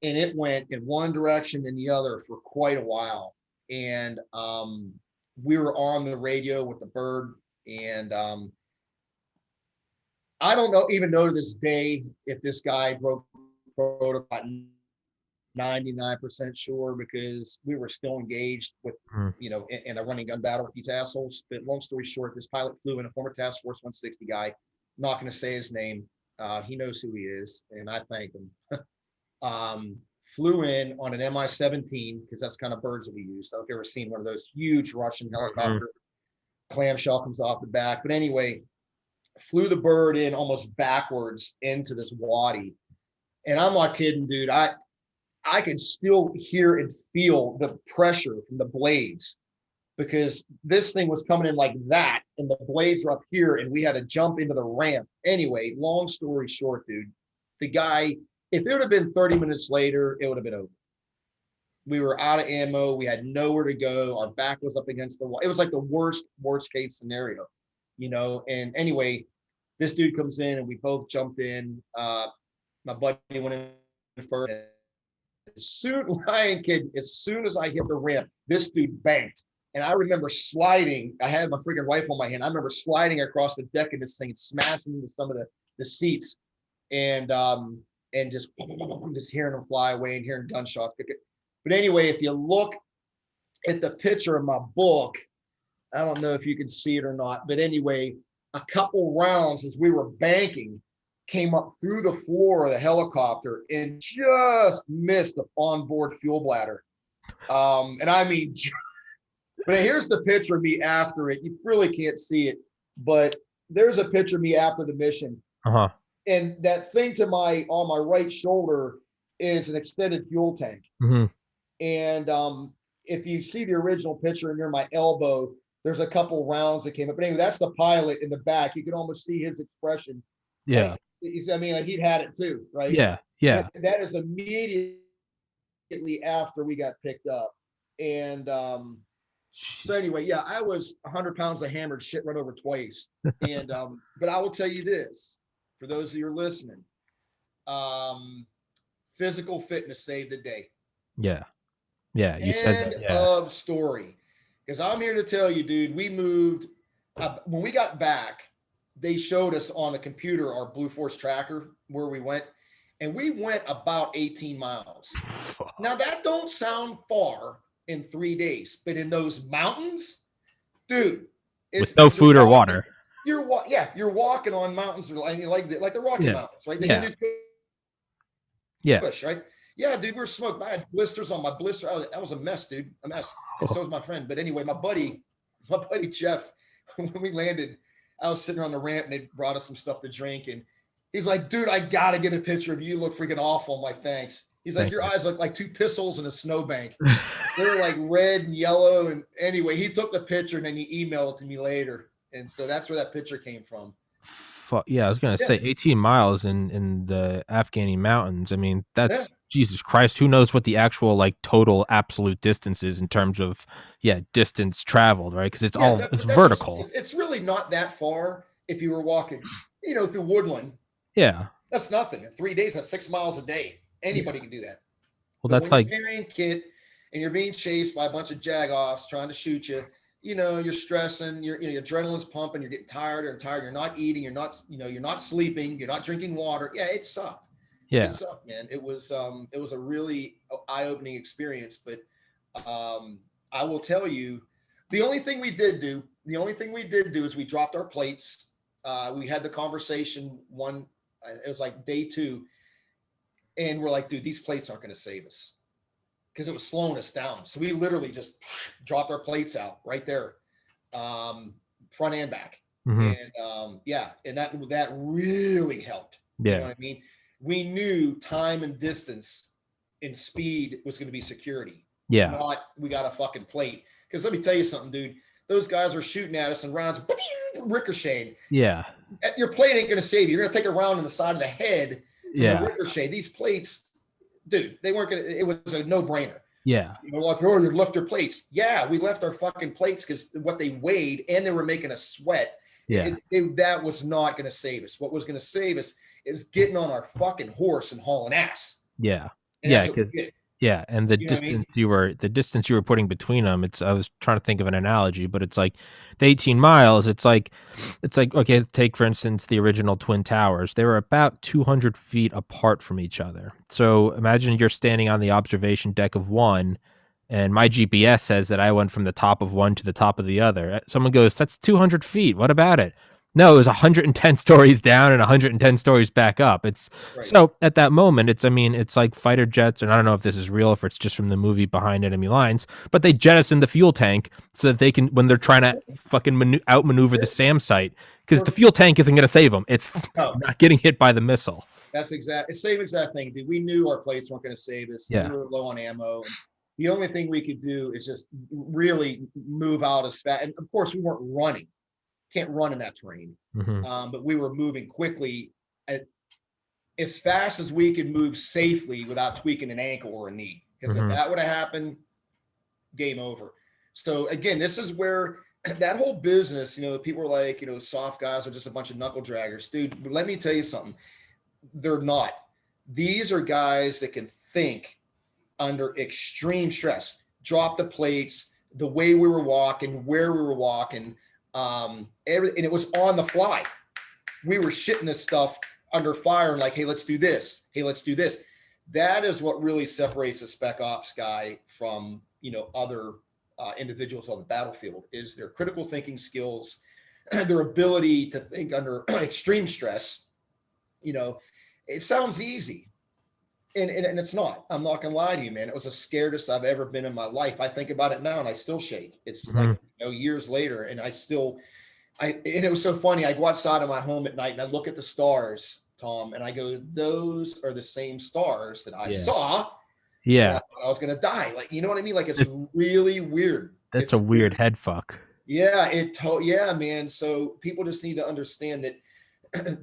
And it went in one direction and the other for quite a while. And we were on the radio with the bird. And I don't even know to this day if this guy broke about 99% sure, because we were still engaged with, in a running gun battle with these assholes. But long story short, this pilot flew in, a former Task Force 160 guy. Not going to say his name. He knows who he is, and I thank him. Flew in on an Mi-17, because that's kind of birds that we use. I don't know if you've ever seen one of those huge Russian helicopter clamshell comes off the back. But anyway, flew the bird in almost backwards into this wadi. And I'm not kidding, dude. I could still hear and feel the pressure from the blades because this thing was coming in like that and the blades were up here and we had to jump into the ramp. Anyway, long story short, dude, the guy, if it would have been 30 minutes later, it would have been over. We were out of ammo. We had nowhere to go. Our back was up against the wall. It was like the worst case scenario, you know? And anyway, this dude comes in and we both jumped in. My buddy went in first. As soon as I hit the ramp, this dude banked. And I remember sliding. I had my freaking rifle in my hand. I remember sliding across the deck of this thing, smashing into some of the seats, and just hearing them fly away and hearing gunshots. But anyway, if you look at the picture of my book, I don't know if you can see it or not, but anyway, a couple rounds as we were banking came up through the floor of the helicopter and just missed the onboard fuel bladder. And I mean, but here's the picture of me after it. You really can't see it, but there's a picture of me after the mission. Uh-huh. And that thing on my right shoulder is an extended fuel tank. Mm-hmm. And if you see the original picture near my elbow, there's a couple rounds that came up. But anyway, that's the pilot in the back. You can almost see his expression. Yeah. Like he'd had it too, right? Yeah. Yeah. That is immediately after we got picked up. And so anyway, yeah, I was 100 pounds of hammered shit run over twice. And but I will tell you this, for those of you who are listening, physical fitness saved the day. Yeah. Yeah. You said that. Yeah. Of story. Because I'm here to tell you, dude, we moved when we got back, they showed us on the computer our Blue Force tracker where we went, and we went about 18 miles. Now that don't sound far in 3 days, but in those mountains, dude, with no food or water, you're walking on mountains like the Rocky Mountains, right? Yeah. Push, right? Yeah, dude, we're smoked. I had blisters on my blister. I was a mess, dude, a mess. And so was my friend. But anyway, my buddy Jeff, when we landed, I was sitting on the ramp and they brought us some stuff to drink. And he's like, dude, I got to get a picture of you. You look freaking awful. I'm like, thanks. He's like, your eyes look like two pistols in a snowbank. They were like red and yellow. And anyway, he took the picture and then he emailed it to me later. And so that's where that picture came from. Yeah, I was going to say 18 miles in the Afghani mountains. I mean, that's Jesus Christ. Who knows what the actual like total absolute distance is in terms of, distance traveled, right? Because it's vertical. It's really not that far if you were walking, through woodland. Yeah. That's nothing. In 3 days, that's 6 miles a day. Anybody can do that. Well, that's like you're carrying kit and you're being chased by a bunch of jagoffs trying to shoot you. You're stressing, your adrenaline's pumping, you're getting tired, you're not eating, you're not sleeping, you're not drinking water. Yeah, it sucked. Yeah. It sucked, man. It was a really eye-opening experience, but I will tell you, the only thing we did do is we dropped our plates. We had the conversation it was like day 2, and we're like, dude, these plates aren't going to save us. Because it was slowing us down. So we literally just dropped our plates out right there, front and back. Mm-hmm. And that really helped. Yeah. You know what I mean? We knew time and distance and speed was going to be security. Yeah. Not we got a fucking plate. Because let me tell you something, dude. Those guys were shooting at us and rounds ricocheting. Yeah. Your plate ain't going to save you. You're going to take a round in the side of the head from the ricochet. These plates, dude, they weren't going to, it was a no-brainer. Yeah. Like, oh, you left your plates. Yeah, we left our fucking plates because what they weighed and they were making us sweat. Yeah. That was not going to save us. What was going to save us is getting on our fucking horse and hauling ass. Yeah. And yeah. And the distance you were putting between them, I was trying to think of an analogy, but it's like the 18 miles, it's like, okay, take for instance, the original Twin Towers. They were about 200 feet apart from each other. So imagine you're standing on the observation deck of one and my GPS says that I went from the top of one to the top of the other. Someone goes, that's 200 feet. What about it? No, it was 110 stories down and 110 stories back up. It's right. So at that moment, it's like fighter jets, and I don't know if this is real, if it's just from the movie Behind Enemy Lines, but they jettison the fuel tank so that they can, when they're trying to fucking outmaneuver the SAM site, because the fuel tank isn't going to save them. It's not getting hit by the missile. That's exact. Same exact thing. Dude, we knew our plates weren't going to save us. Yeah. We were low on ammo, and the only thing we could do is just really move out as fast. And of course, we weren't running. Can't run in that terrain, but we were moving quickly as fast as we could move safely without tweaking an ankle or a knee. Because if that would have happened, game over. So again, this is where that whole business, you know, people are like, you know, soft guys are just a bunch of knuckle draggers. Dude, but let me tell you something. They're not. These are guys that can think under extreme stress, drop the plates, the way we were walking, where we were walking, and it was on the fly. We were shitting this stuff under fire and like, hey, let's do this. Hey, let's do this. That is what really separates a spec ops guy from, you know, other individuals on the battlefield, is their critical thinking skills, their ability to think under extreme stress. You know, it sounds easy, and it's not. I'm not gonna lie to you, man. It was the scariest I've ever been in my life. I think about it now and I still shake. It's like, you know, years later, and and it was so funny. I go outside of my home at night and I look at the stars, Tom, and I go, those are the same stars that I saw. Yeah. I was gonna die. Like, you know what I mean? Like, it's really weird. That's a weird head fuck. Yeah, yeah, man. So people just need to understand that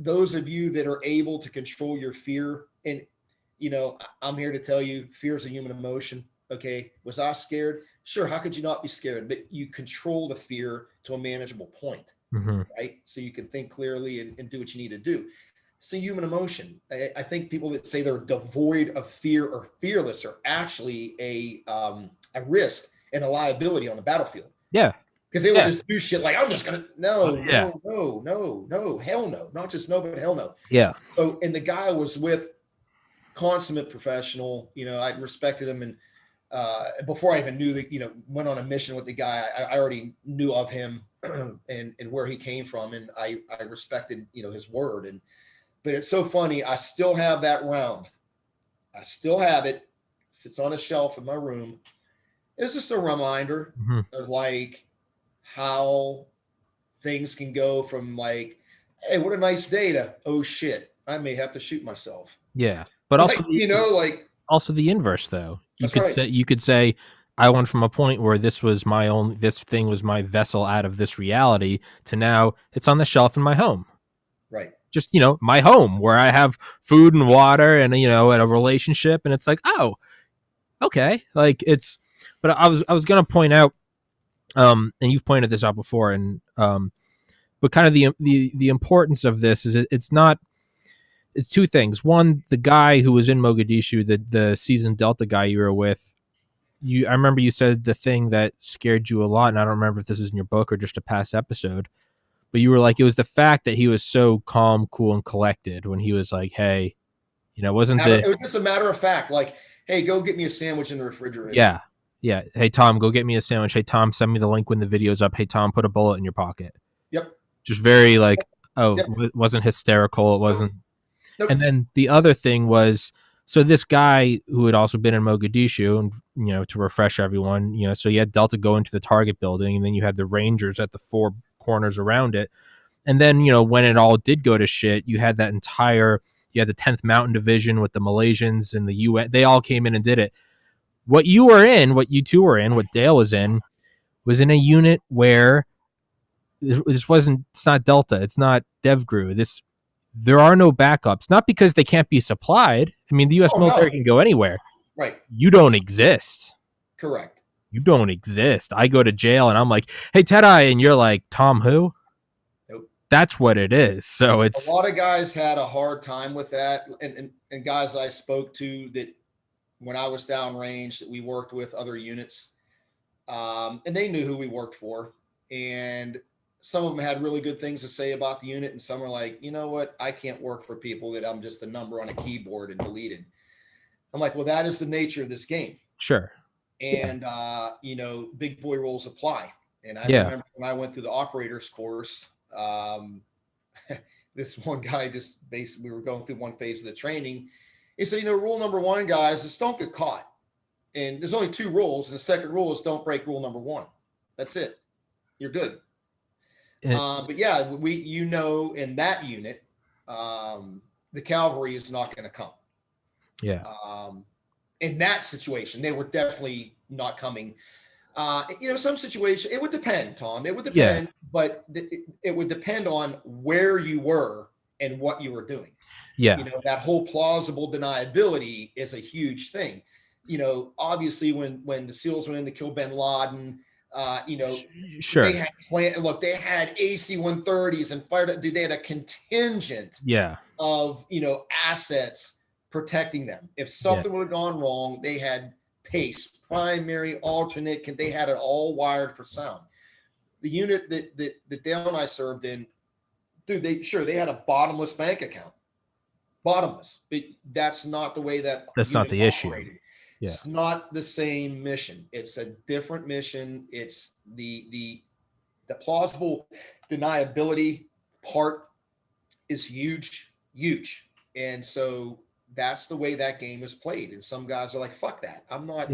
those of you that are able to control your fear, and you know, I'm here to tell you, fear is a human emotion. Okay. Was I scared? Sure. How could you not be scared? But you control the fear to a manageable point, right? So you can think clearly and do what you need to do. It's a human emotion. I think people that say they're devoid of fear or fearless are actually a risk and a liability on the battlefield. Yeah. Because they will just do shit like, I'm just going to, no, hell no. Not just no, but hell no. Yeah. So, and the guy was with consummate professional, you know, I respected him. And before I even knew that, you know, went on a mission with the guy, I already knew of him and where he came from. And I respected, you know, his word. But it's so funny. I still have that round. I still have it. It sits on a shelf in my room. It's just a reminder of like how things can go from like, hey, what a nice day, to, oh shit, I may have to shoot myself. Yeah. But also, like, you know, like also the inverse though. You could say I went from a point where this thing was my vessel out of this reality to now it's on the shelf in my home. Right. Just, you know, my home where I have food and water and, you know, and a relationship. And it's like, oh, okay. Like but I was going to point out, and you've pointed this out before, and, but kind of the importance of this is it's two things. One, the guy who was in Mogadishu, the seasoned Delta guy you were with, I remember you said the thing that scared you a lot, and I don't remember if this is in your book or just a past episode, but you were like, it was the fact that he was so calm, cool, and collected when he was like, hey, you know, it was just a matter of fact, like, hey, go get me a sandwich in the refrigerator. Yeah. Yeah. Hey, Tom, go get me a sandwich. Hey, Tom, send me the link when the video's up. Hey, Tom, put a bullet in your pocket. Yep. Just very like, it wasn't hysterical. It wasn't. Nope. And then the other thing was, so this guy who had also been in Mogadishu, and, you know, to refresh everyone, you know, so you had Delta go into the target building, and then you had the Rangers at the four corners around it. And then, you know, when it all did go to shit, you had the 10th Mountain Division with the Malaysians and the UN. They all came in and did it. What you two were in, what Dale was in a unit where it's not Delta, it's not DevGru. There are no backups, not because they can't be supplied. I mean, the U.S. military can go anywhere. Right. You don't exist. Correct. You don't exist. I go to jail and I'm like, hey, Ted-Eye, and you're like, Tom who? Nope. That's what it is. So it's... A lot of guys had a hard time with that. And guys that I spoke to that when I was downrange, that we worked with other units, and they knew who we worked for. And some of them had really good things to say about the unit. And some were like, you know what? I can't work for people that I'm just a number on a keyboard and deleted. I'm like, well, that is the nature of this game. Sure. And, you know, big boy rules apply. And I remember when I went through the operators course, this one guy just basically, we were going through one phase of the training. He said, you know, rule number one, guys, is don't get caught. And there's only two rules. And the second rule is don't break rule number one. That's it. You're good. But yeah, you know, in that unit, the cavalry is not going to come. Yeah. In that situation, they were definitely not coming. Some situation, it would depend, Tom. It would depend, but it would depend on where you were and what you were doing. Yeah. That whole plausible deniability is a huge thing. Obviously when the SEALs went in to kill bin Laden, sure. They had they had AC-130s and fired. Dude, they had a contingent of assets protecting them. If something would have gone wrong, they had pace, primary, alternate. They had it all wired for sound. The unit that Dale and I served in, dude, they had a bottomless bank account. Bottomless. But that's not the way that's not the operated. issue. Yeah. It's not the same mission. It's a different mission. It's the plausible deniability part is huge. And so that's the way that game is played. And some guys are like, fuck that. I'm not.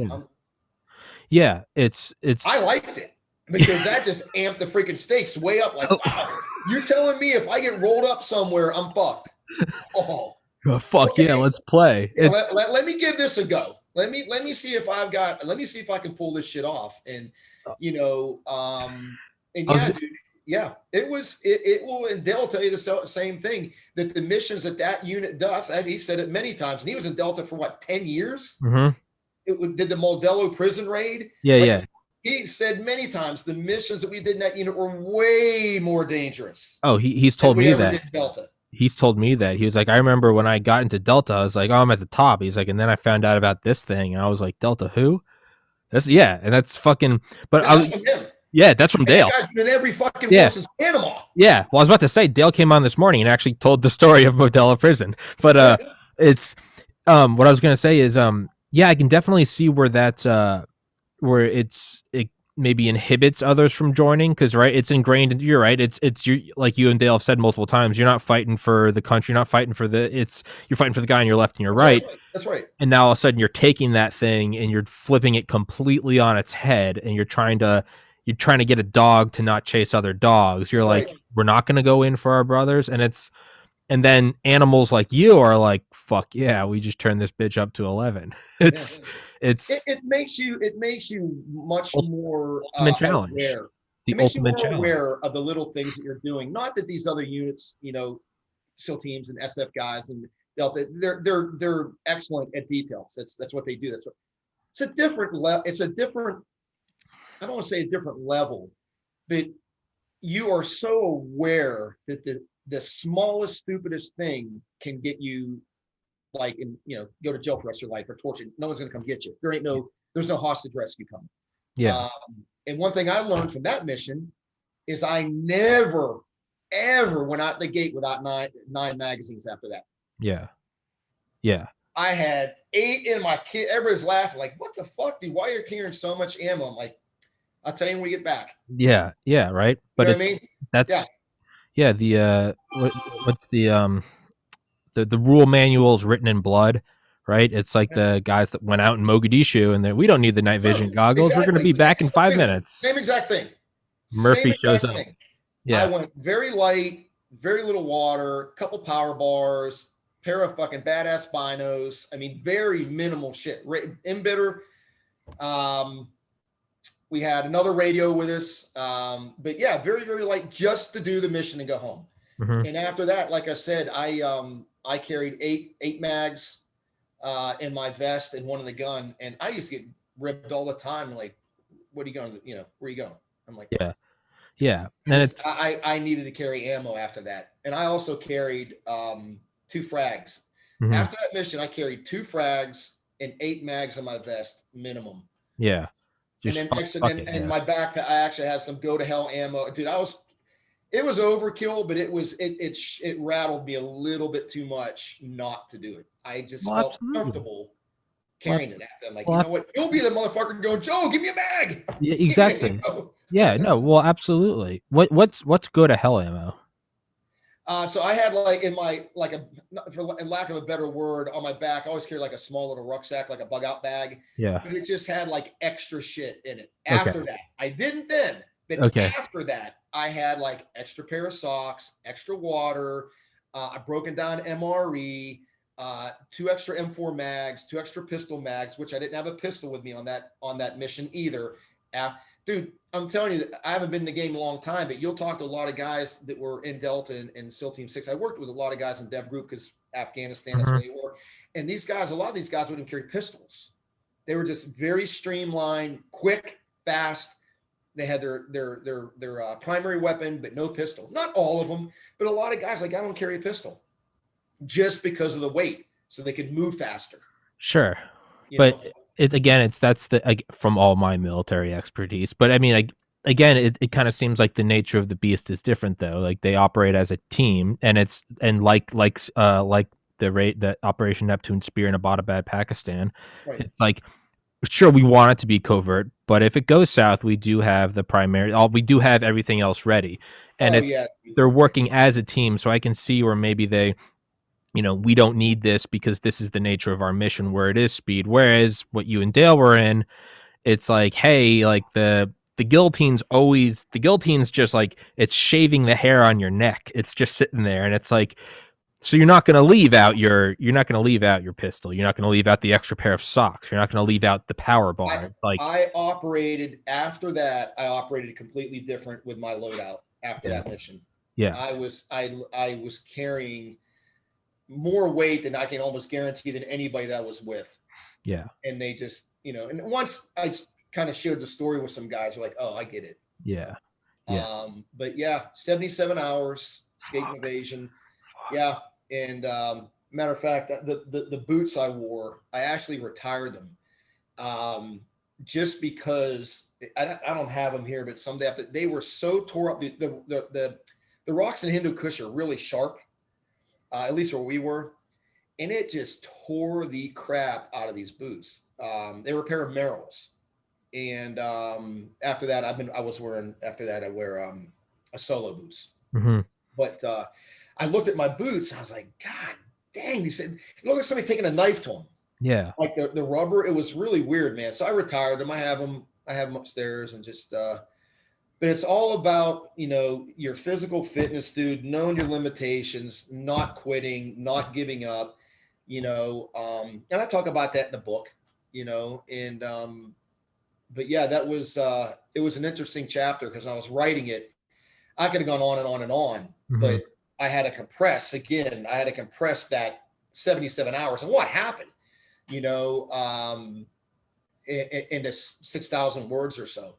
Yeah. It's. I liked it because that just amped the freaking stakes way up. Like, wow, you're telling me if I get rolled up somewhere, I'm fucked. Oh, fuck okay. Yeah, let's play. Yeah, let me give this a go. Let me see if I can pull this shit off. And dude, it will. And Dale will tell you the same thing, that the missions that unit does, he said it many times, and he was in Delta for what, 10 years? Mm-hmm. Did the Modelo prison raid? Yeah. He said many times the missions that we did in that unit were way more dangerous. Oh, he's told me that. Delta. He's told me that. He was like, I remember when I got into Delta, I was like, oh, I'm at the top. He's like, and then I found out about this thing, and I was like, Delta who? And that's fucking. But that's from Dale. That guy's been every fucking war since Panama. Yeah, well, I was about to say Dale came on this morning and actually told the story of Modelo Prison. But it's what I was gonna say is I can definitely see where that's where it maybe inhibits others from joining, because it's ingrained. You're right. It's you, like you and Dale have said multiple times. You're not fighting for the country. You're not fighting for you're fighting for the guy on your left and your right. That's right. And now all of a sudden you're taking that thing and you're flipping it completely on its head, and you're trying to get a dog to not chase other dogs. You're like, we're not going to go in for our brothers. And then animals like you are like, fuck yeah, we just turned this bitch up to 11. It makes you much more challenge. aware. The ultimate challenge. Aware of the little things that you're doing. Not that these other units, SEAL teams and SF guys and Delta, they're excellent at details. That's what they do. It's a different level. It's a different, I don't want to say a different level, but you are so aware that the smallest, stupidest thing can get you, like, go to jail for the rest of your life or torture. No one's going to come get you. There's no hostage rescue coming. Yeah. And one thing I learned from that mission is I never, ever went out the gate without nine magazines after that. Yeah. Yeah. I had 8 in my kit. Everybody's laughing, like, what the fuck, dude? Why are you carrying so much ammo? I'm like, I'll tell you when we get back. Yeah. Yeah. Right. But you know what I mean? That's the what's the rule manual is written in blood, right? It's like the guys that went out in Mogadishu and we don't need the night vision goggles. Exactly. We're going to be back in 5 minutes. Same exact thing. Murphy shows up. Yeah. I went very light, very little water, couple power bars, pair of fucking badass binos. I mean, very minimal shit. Embitter. We had another radio with us. But yeah, very, very light, just to do the mission and go home. Mm-hmm. And after that, like I said, I carried eight mags in my vest and one in the gun. And I used to get ribbed all the time. Like, what are you going? Where are you going? I'm like, yeah. And I needed to carry ammo after that. And I also carried 2 frags. Mm-hmm. After that mission, I carried 2 frags and 8 mags in my vest minimum. Yeah. And then my backpack, I actually had some go to hell ammo. Dude, it was overkill, but it rattled me a little bit too much not to do it. I just felt comfortable carrying it after. I'm like, you know what? You'll be the motherfucker going, Joe, give me a mag. Yeah, exactly. Yeah, no, well, absolutely. What's go to hell ammo? So I had in for lack of a better word, on my back, I always carry like a small little rucksack, like a bug out bag. Yeah. But it just had like extra shit in it. After that, I didn't then, but after that, I had like extra pair of socks, extra water, I've broken down MRE, 2 extra M4 mags, 2 extra pistol mags, which I didn't have a pistol with me on that mission either. Dude, I'm telling you, I haven't been in the game a long time, but you'll talk to a lot of guys that were in Delta and SEAL Team 6. I worked with a lot of guys in Dev Group because Afghanistan, that's where they were. And these guys, a lot of these guys wouldn't carry pistols. They were just very streamlined, quick, fast. They had their primary weapon, but no pistol. Not all of them, but a lot of guys like, I don't carry a pistol just because of the weight, so they could move faster. Sure. You But know? that's from all my military expertise. But I mean, again, it kind of seems like the nature of the beast is different, though. Like they operate as a team, and like the Operation Neptune Spear in Abbottabad, Pakistan. Right. It's like, sure, we want it to be covert, but if it goes south, we do have we do have everything else ready, and Yeah. they're working as a team. So I can see where maybe they, we don't need this because this is the nature of our mission where it is speed. Whereas what you and Dale were in, it's like, hey, like the guillotine's just like, it's shaving the hair on your neck. It's just sitting there, and it's like, so you're not going to leave out your pistol. You're not going to leave out the extra pair of socks. You're not going to leave out the power bar. I operated after that. I operated completely different with my loadout after that mission. Yeah. I was carrying more weight than I can almost guarantee than anybody that I was with. Yeah. And they just, and once I kind of shared the story with some guys, are like, oh, I get it. Yeah. Yeah. But yeah, 77 hours, escape and evasion. Yeah. And matter of fact, the boots I wore, I actually retired them. Just because I don't have them here, but someday they were so tore up. The rocks in Hindu Kush are really sharp, at least where we were, and it just tore the crap out of these boots. They were a pair of Merrills, and after that, I wear a solo boots. Mm-hmm. But I looked at my boots, and I was like, God dang! He said, it looked like somebody taking a knife to them. Yeah. Like the rubber, it was really weird, man. So I retired them. I have them upstairs, and just but it's all about, your physical fitness, dude, knowing your limitations, not quitting, not giving up, and I talk about that in the book, and but yeah, that was it was an interesting chapter because when I was writing it, I could have gone on and on and on, but I had to compress that 77 hours. And what happened? Into 6,000 words or so,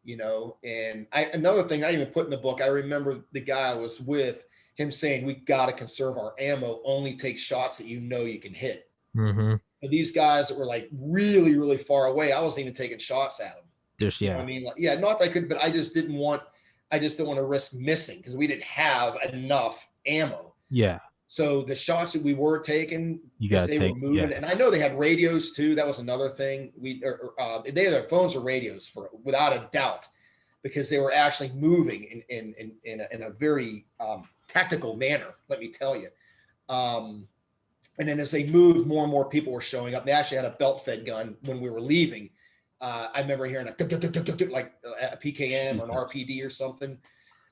and another thing I even put in the book, I remember the guy I was with, him saying, we got to conserve our ammo, only take shots that you can hit. Mm-hmm. But these guys that were like really, really far away, I wasn't even taking shots at them. Just, yeah. I mean, not that I could, but I just didn't want to risk missing because we didn't have enough ammo. Yeah. So the shots that we were taking, because they were moving, and I know they had radios too. That was another thing. They had their phones or radios without a doubt, because they were actually moving in a very tactical manner. Let me tell you. And then as they moved, more and more people were showing up. They actually had a belt-fed gun when we were leaving. I remember hearing like a PKM or an RPD or something.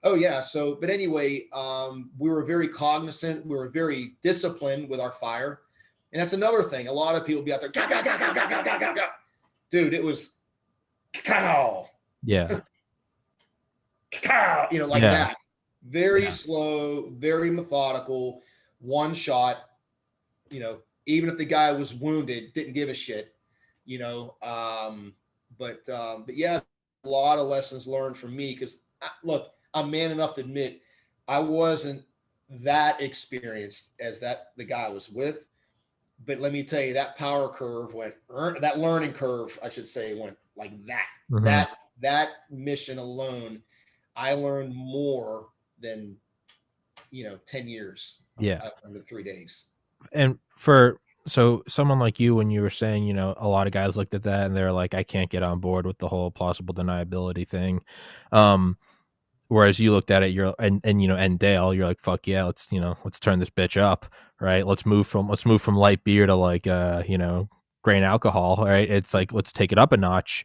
Oh yeah. So, but anyway, we were very cognizant. We were very disciplined with our fire. And that's another thing. A lot of people be out there, gah, gah, gah, gah, gah, gah, gah, gah. Dude, it was cow. Yeah. Cow, that. Very slow, very methodical, one shot, even if the guy was wounded, didn't give a shit, but yeah, a lot of lessons learned from me. Cause look, I'm man enough to admit I wasn't that experienced as the guy I was with, but let me tell you, that that learning curve, I should say, went like that. Mm-hmm. That mission alone, I learned more than 10 years. Yeah. Under 3 days. And so someone like you, when you were saying, a lot of guys looked at that and they're like, I can't get on board with the whole plausible deniability thing. Whereas you looked at it, and Dale, you're like, fuck yeah, let's turn this bitch up, right? Let's move from light beer to like, grain alcohol, right? It's like, let's take it up a notch.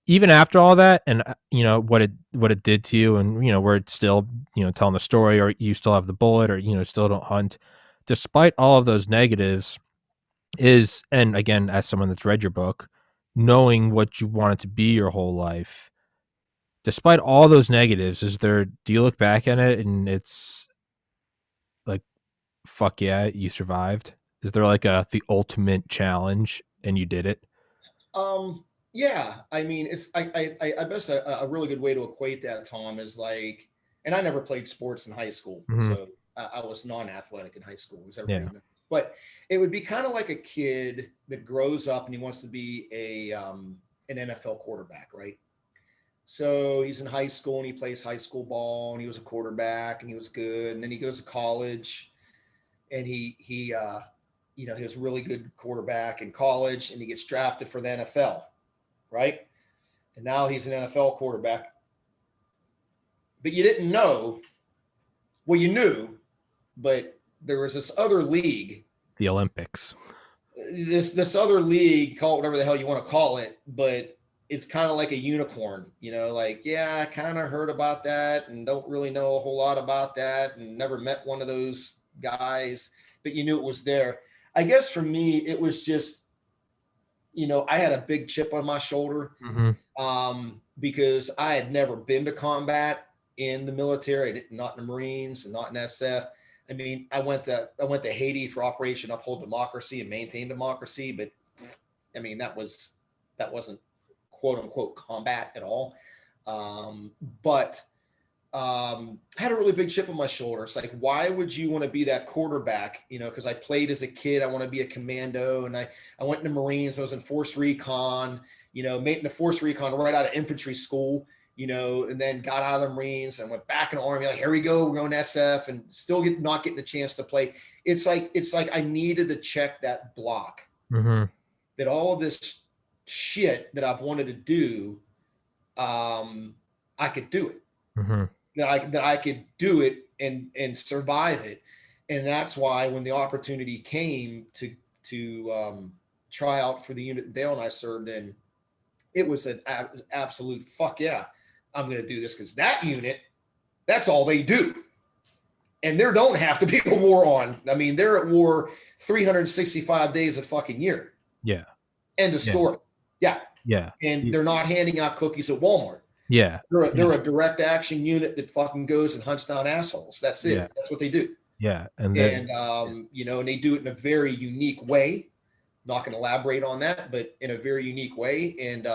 even after all that, and what it did to you, and where it's still telling the story, or you still have the bullet, or still don't hunt, despite all of those negatives, is, and again, as someone that's read your book, knowing what you want it to be your whole life, despite all those negatives, do you look back at it and it's like, fuck yeah, you survived? Is there like the ultimate challenge and you did it? Yeah, I mean, I best a really good way to equate that, Tom, is like, and I never played sports in high school, Mm-hmm. so I was non-athletic in high school, as everybody Yeah. knows. But it would be kind of like a kid that grows up and he wants to be an NFL quarterback, right? So he's in high school and he plays high school ball and he was a quarterback and he was good, and then he goes to college and he was a really good quarterback in college and he gets drafted for the NFL, right? And now he's an NFL quarterback. But you didn't know, well, you knew, but there was this other league, The Olympics. this other league, call it whatever the hell you want to call it, but it's kind of like a unicorn, like, yeah, I kind of heard about that and don't really know a whole lot about that and never met one of those guys, but you knew it was there. I guess for me, it was just, I had a big chip on my shoulder, Mm-hmm. because I had never been to combat in the military, not in the Marines and not in SF. I mean, I went to Haiti for Operation Uphold Democracy and Maintain Democracy, but I mean that wasn't quote unquote combat at all. But I had a really big chip on my shoulder. It's like, why would you want to be that quarterback? Because I played as a kid. I want to be a commando, and I went in the Marines. I was in Force Recon. Made in the Force Recon right out of infantry school. And then got out of the Marines and went back in the Army. Like, here we go, we're going SF, and still not getting a chance to play. It's like I needed to check that block. Mm-hmm. That all of this shit that I've wanted to do, I could do it. Mm-hmm. That I could do it and survive it. And that's why when the opportunity came to try out for the unit Dale and I served in, it was an absolute fuck yeah, I'm going to do this, because that unit, that's all they do. And there don't have to be a war on. I mean, they're at war 365 days a fucking year. Yeah. End of story. Yeah. Yeah. And they're not handing out cookies at Walmart. Yeah. They're a direct action unit that fucking goes and hunts down assholes. That's it. Yeah. That's what they do. Yeah. And they do it in a very unique way. Not going to elaborate on that, but in a very unique way. And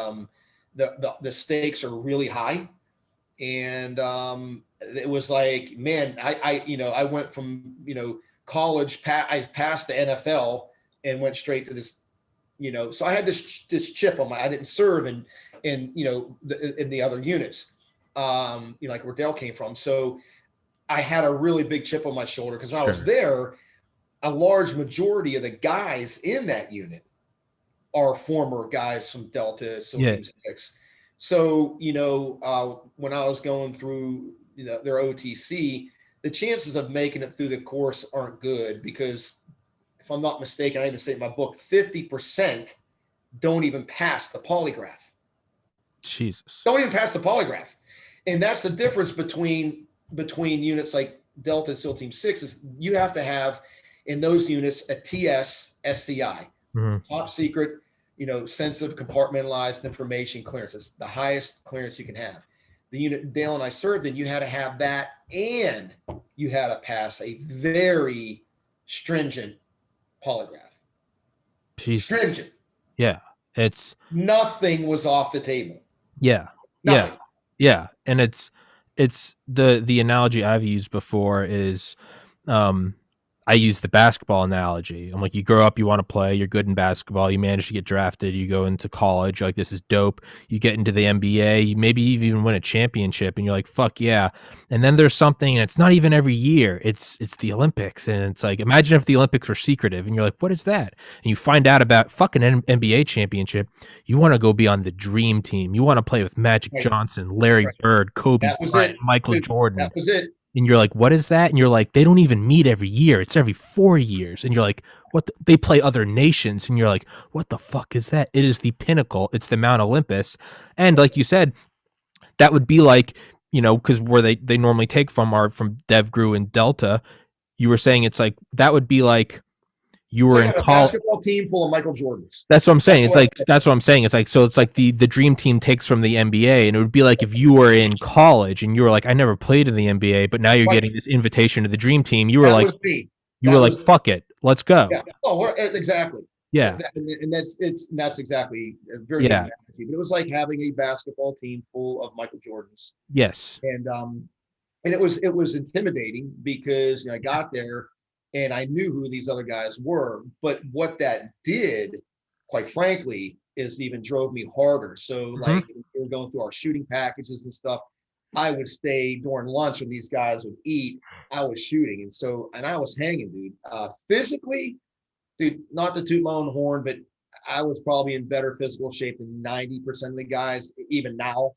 the stakes are really high. And it was like, man, I went from, college, I passed the NFL and went straight to this, so I had this chip on I didn't serve in the other units, like where Dale came from. So I had a really big chip on my shoulder, because when I was there, a large majority of the guys in that unit are former guys from Delta, SEAL Team 6. So, when I was going through their OTC, the chances of making it through the course aren't good, because if I'm not mistaken, I even say in my book, 50% don't even pass the polygraph. Jesus. Don't even pass the polygraph. And that's the difference between units like Delta and SEAL Team 6 is you have to have in those units a TS SCI, top secret, sensitive compartmentalized information clearance. It's the highest clearance you can have. The unit Dale and I served in, you had to have that, and you had to pass a very stringent polygraph. Jesus. Stringent. Yeah. It's nothing was off the table. Yeah. Nothing. Yeah. And it's the analogy I've used before is I use the basketball analogy. I'm like, you grow up, you want to play, you're good in basketball, you manage to get drafted, you go into college, you're like, this is dope. You get into the NBA, you maybe even win a championship, and you're like, fuck yeah. And then there's something, and it's not even every year. It's the Olympics, and it's like, imagine if the Olympics were secretive, and you're like, what is that? And you find out about fucking NBA championship. You want to go be on the dream team. You want to play with Magic Johnson, Larry Bird, Kobe Bryant, Michael Jordan. That was it. And you're like, what is that? And you're like, they don't even meet every year. It's every 4 years. And you're like, what? They play other nations. And you're like, what the fuck is that? It is the pinnacle. It's the Mount Olympus. And like you said, that would be like, because where they normally take from are from DevGru and Delta. You were saying it's like, that would be like you It's were like in a college. basketball team full of Michael Jordans. That's what I'm That's saying. It's what like that's what I'm saying. It's like so. It's like the dream team takes from the NBA, and it would be like if you were in college and you were like, I never played in the NBA, but now you're right. getting this invitation to the dream team. You were That like, was me. you were That like, was fuck it, let's go. yeah. Oh, exactly. Yeah, And that's exactly a very good yeah, analogy. But it was like having a basketball team full of Michael Jordans, yes, and it was intimidating because I got there and I knew who these other guys were. But what that did, quite frankly, is even drove me harder. So hmm, like we were going through our shooting packages and stuff. I would stay during lunch when these guys would eat. I was shooting, and I was hanging, dude. Physically, dude, not to toot my own horn, but I was probably in better physical shape than 90% of the guys, even now.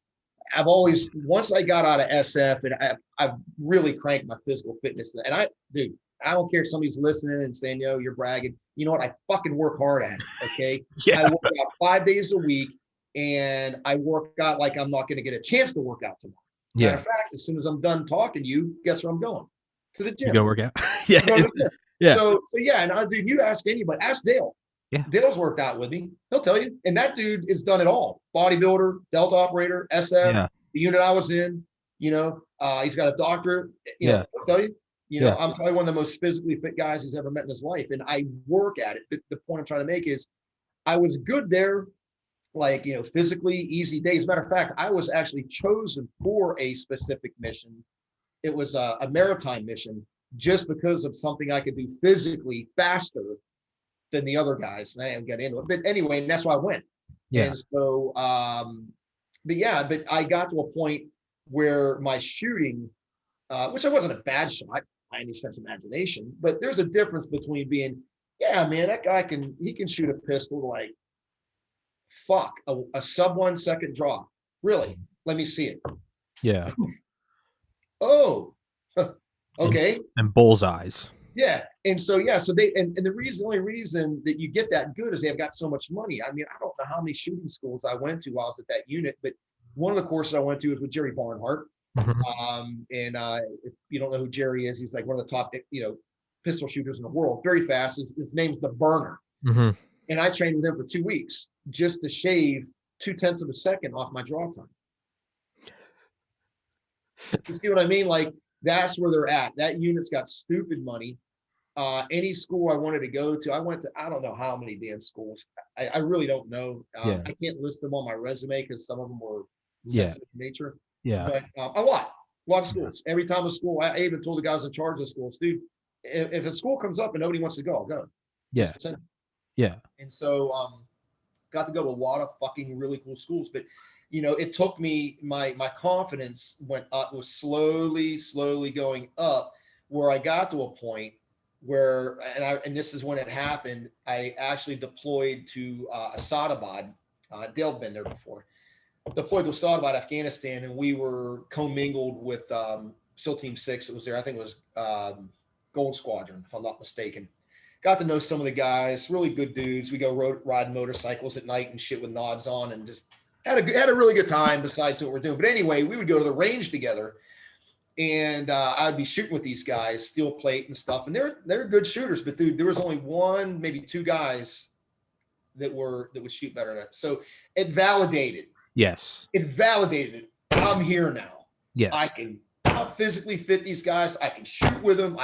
I've always, once I got out of SF, and I've really cranked my physical fitness. And dude, I don't care if somebody's listening and saying, yo, you're bragging. You know what? I fucking work hard at it. Okay. I yeah, work out 5 days a week, and I work out like I'm not going to get a chance to work out tomorrow. Matter yeah. of fact, as soon as I'm done talking to you, guess where I'm going? To the You gym. go work out. Yeah, I'm going to the gym. yeah, So yeah, and dude, you ask anybody, ask Dale. yeah, Dale's worked out with me. He'll tell you. And that dude has done it all. Bodybuilder, Delta operator, SF, yeah, the unit I was in, he's got a doctorate, yeah, I'll tell you, yeah, I'm probably one of the most physically fit guys he's ever met in his life. And I work at it. The point I'm trying to make is I was good there, like, physically easy days. Matter of fact, I was actually chosen for a specific mission. It was a maritime mission just because of something I could do physically faster than the other guys. And I didn't get into it. But anyway, and that's why I went. yeah, And so, but I got to a point where my shooting, which I wasn't a bad shot by any stretch of imagination, but there's a difference between being, yeah, man, that guy he can shoot a pistol like, fuck, a sub 1 second draw. Really? Let me see it. yeah. Oh, And okay. and bullseyes. Yeah. And so, yeah, so and the only reason that you get that good is they've got so much money. I mean, I don't know how many shooting schools I went to while I was at that unit, but one of the courses I went to was with Jerry Barnhart. Hmm. And if you don't know who Jerry is, he's like one of the top, pistol shooters in the world, very fast. His name's the Burner. Hmm. And I trained with him for 2 weeks just to shave 0.2 of a second off my draw time. You see what I mean? Like, that's where they're at. That unit's got stupid money. Any school I wanted to go to, I went to, I don't know how many damn schools. I really don't know. Yeah, I can't list them on my resume because some of them were yeah, sensitive in nature, yeah, but a lot of schools. Every time a school, I even told the guys in charge of schools, dude, if a school comes up and nobody wants to go, I'll go. yeah, Just send them. yeah, And so, got to go to a lot of fucking really cool schools, but it took me, my confidence went up, was slowly going up, where I got to a point where, and this is when it happened, I actually deployed to Asadabad. Dale had been there before. Deployed to Asadabad, Afghanistan, and we were commingled with SEAL Team 6. It was there, I think it was Gold Squadron, if I'm not mistaken. Got to know some of the guys, really good dudes. We go riding motorcycles at night and shit with nods on, and just had a really good time besides what we're doing. But anyway, we would go to the range together, and I'd be shooting with these guys, steel plate and stuff. And they're good shooters, but dude, there was only one, maybe two guys that would shoot better than that. So it validated. yes, It validated it. I'm here now. yes, I can physically fit these guys. I can shoot with them.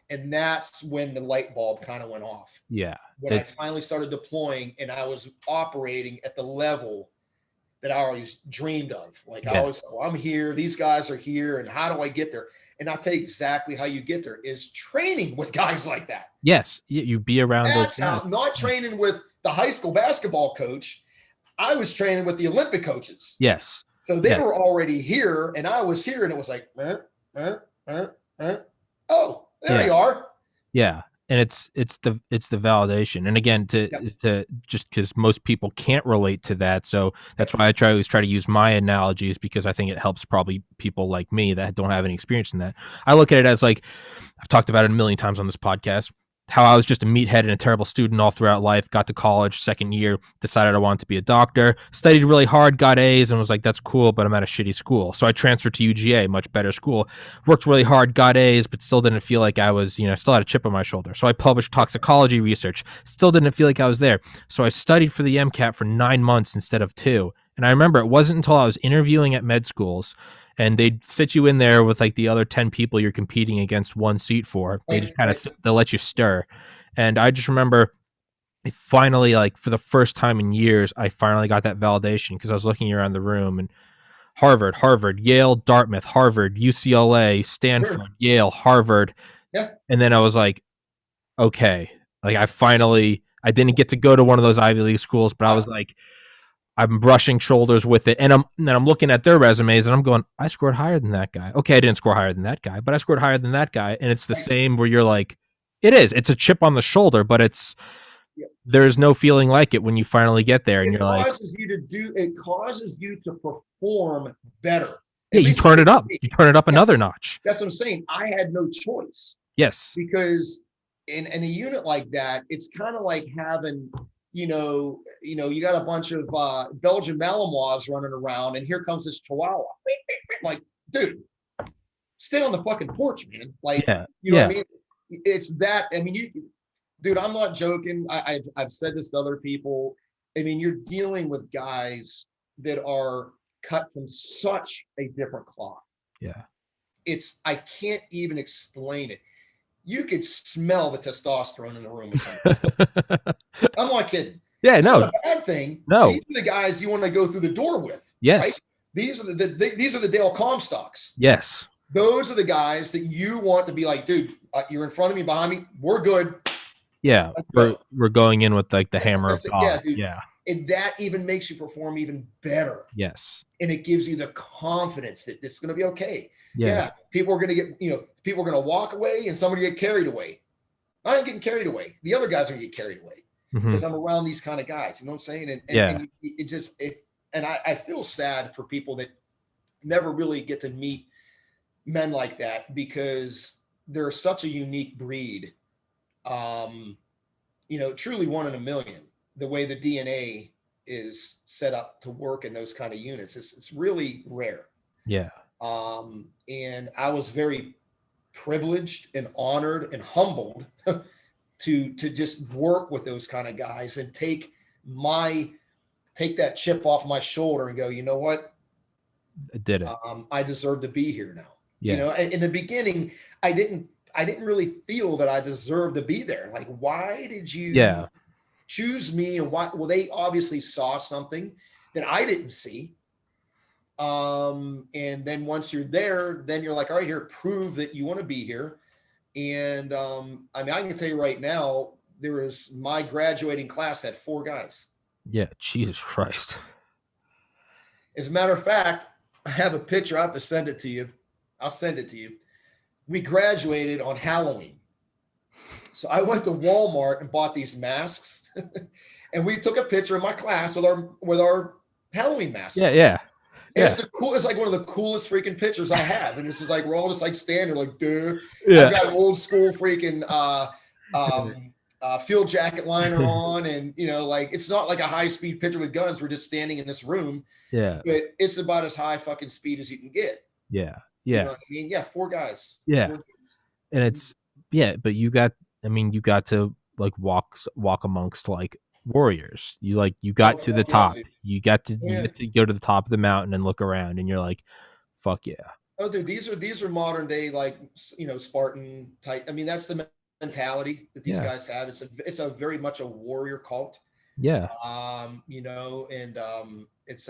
And that's when the light bulb kind of went off. yeah. When I finally started deploying and I was operating at the level that I always dreamed of. Like, Yeah. I always, I'm here, these guys are here, and how do I get there? And I'll tell you exactly how you get there is training with guys like that. Yes, you be around That's those how, guys. not training with the high school basketball coach. I was training with the Olympic coaches. Yes. So they Yes. were already here, and I was here, and it was like, oh, there Yeah. you are. Yeah. and it's the validation, and again, Yep. to just because most people can't relate to that, so that's Yep. why I always try to use my analogies, because I think it helps probably people like me that don't have any experience in that. I look at it as like, I've talked about it a million times on this podcast, how I was just a meathead and a terrible student all throughout life. Got to college, second year, decided I wanted to be a doctor, studied really hard, got A's, and was like, that's cool, but I'm at a shitty school. So I transferred to UGA, much better school. Worked really hard, got A's, but still didn't feel like I was, still had a chip on my shoulder. So I published toxicology research, still didn't feel like I was there. So I studied for the MCAT for 9 months instead of 2. And I remember it wasn't until I was interviewing at med schools, and they'd sit you in there with like the other 10 people you're competing against one seat for. They just kind of, they'll let you stir. And I just remember finally, like for the first time in years, I finally got that validation, because I was looking around the room, and Harvard, Yale, Dartmouth, Harvard, UCLA, Stanford, Sure. Yale, Harvard. Yeah. And then I was like, okay, like I didn't get to go to one of those Ivy League schools, but I was like, I'm brushing shoulders with it. And I'm looking at their resumes, and I'm going, I scored higher than that guy. Okay, I didn't score higher than that guy, but I scored higher than that guy. And it's the Right. same where you're like, it's a chip on the shoulder, but Yeah. there's no feeling like it when you finally get there, and It you're like, causes you to perform better. yeah, At you least turn it it did for up. me. You turn it up Yeah, another notch. that's what I'm saying. I had no choice, Yes. because in a unit like that, it's kind of like having, you got a bunch of Belgian Malinois running around, and here comes this Chihuahua. Like, dude, stay on the fucking porch, man. Like, Yeah. you know Yeah. what I mean? It's that. I mean, dude, I'm not joking. I've said this to other people. I mean, you're dealing with guys that are cut from such a different cloth. Yeah. I can't even explain it. You could smell the testosterone in the room or something. I'm not kidding. Yeah. It's No. not a bad thing. No. These are the guys you want to go through the door with, right? Yes. These are the Dale Comstocks. Yes. Those are the guys that you want to be like, dude, you're in front of me, behind me, we're good. Yeah. We're going in with like the hammer of God. Yeah, dude. Yeah. And that even makes you perform even better. Yes. And it gives you the confidence that it's going to be okay. Yeah. People are going to get, people are going to walk away, and somebody get carried away. I ain't getting carried away. The other guys are going to get carried away, because I'm around these kind of guys. You know what I'm saying? And and I feel sad for people that never really get to meet men like that, because they're such a unique breed. Truly one in a million. The way the DNA is set up to work in those kind of units, it's really rare. Yeah. And I was very privileged and honored and humbled to just work with those kind of guys, and take that chip off my shoulder and go, you know what? I did it. I deserve to be here now. Yeah. In the beginning, I didn't really feel that I deserved to be there. Like, why did you choose me? And why? Well, they obviously saw something that I didn't see. And then once you're there, then you're like, all right, here, prove that you want to be here. And I can tell you right now, my graduating class had 4 guys. Yeah. Jesus Christ. As a matter of fact, I have a picture. I have to send it to you. I'll send it to you. We graduated on Halloween. So I went to Walmart and bought these masks, and we took a picture in my class with our Halloween masks. Yeah. It's it's like one of the coolest freaking pictures I have. And it's just like, we're all just like standing like, duh. Yeah. I've got an old school freaking field jacket liner on. And, like, it's not like a high speed picture with guns. We're just standing in this room. Yeah. But it's about as high fucking speed as you can get. Yeah. You know what I mean? Yeah. 4 guys. Yeah. 4 guys. And it's, but you got to like walk amongst like warriors. You got to the top. Dude. You got to go to the top of the mountain and look around, and you're like, fuck yeah. Oh, dude, these are modern day, like, Spartan type. I mean, that's the mentality that these guys have. It's a very much a warrior cult. Yeah. It's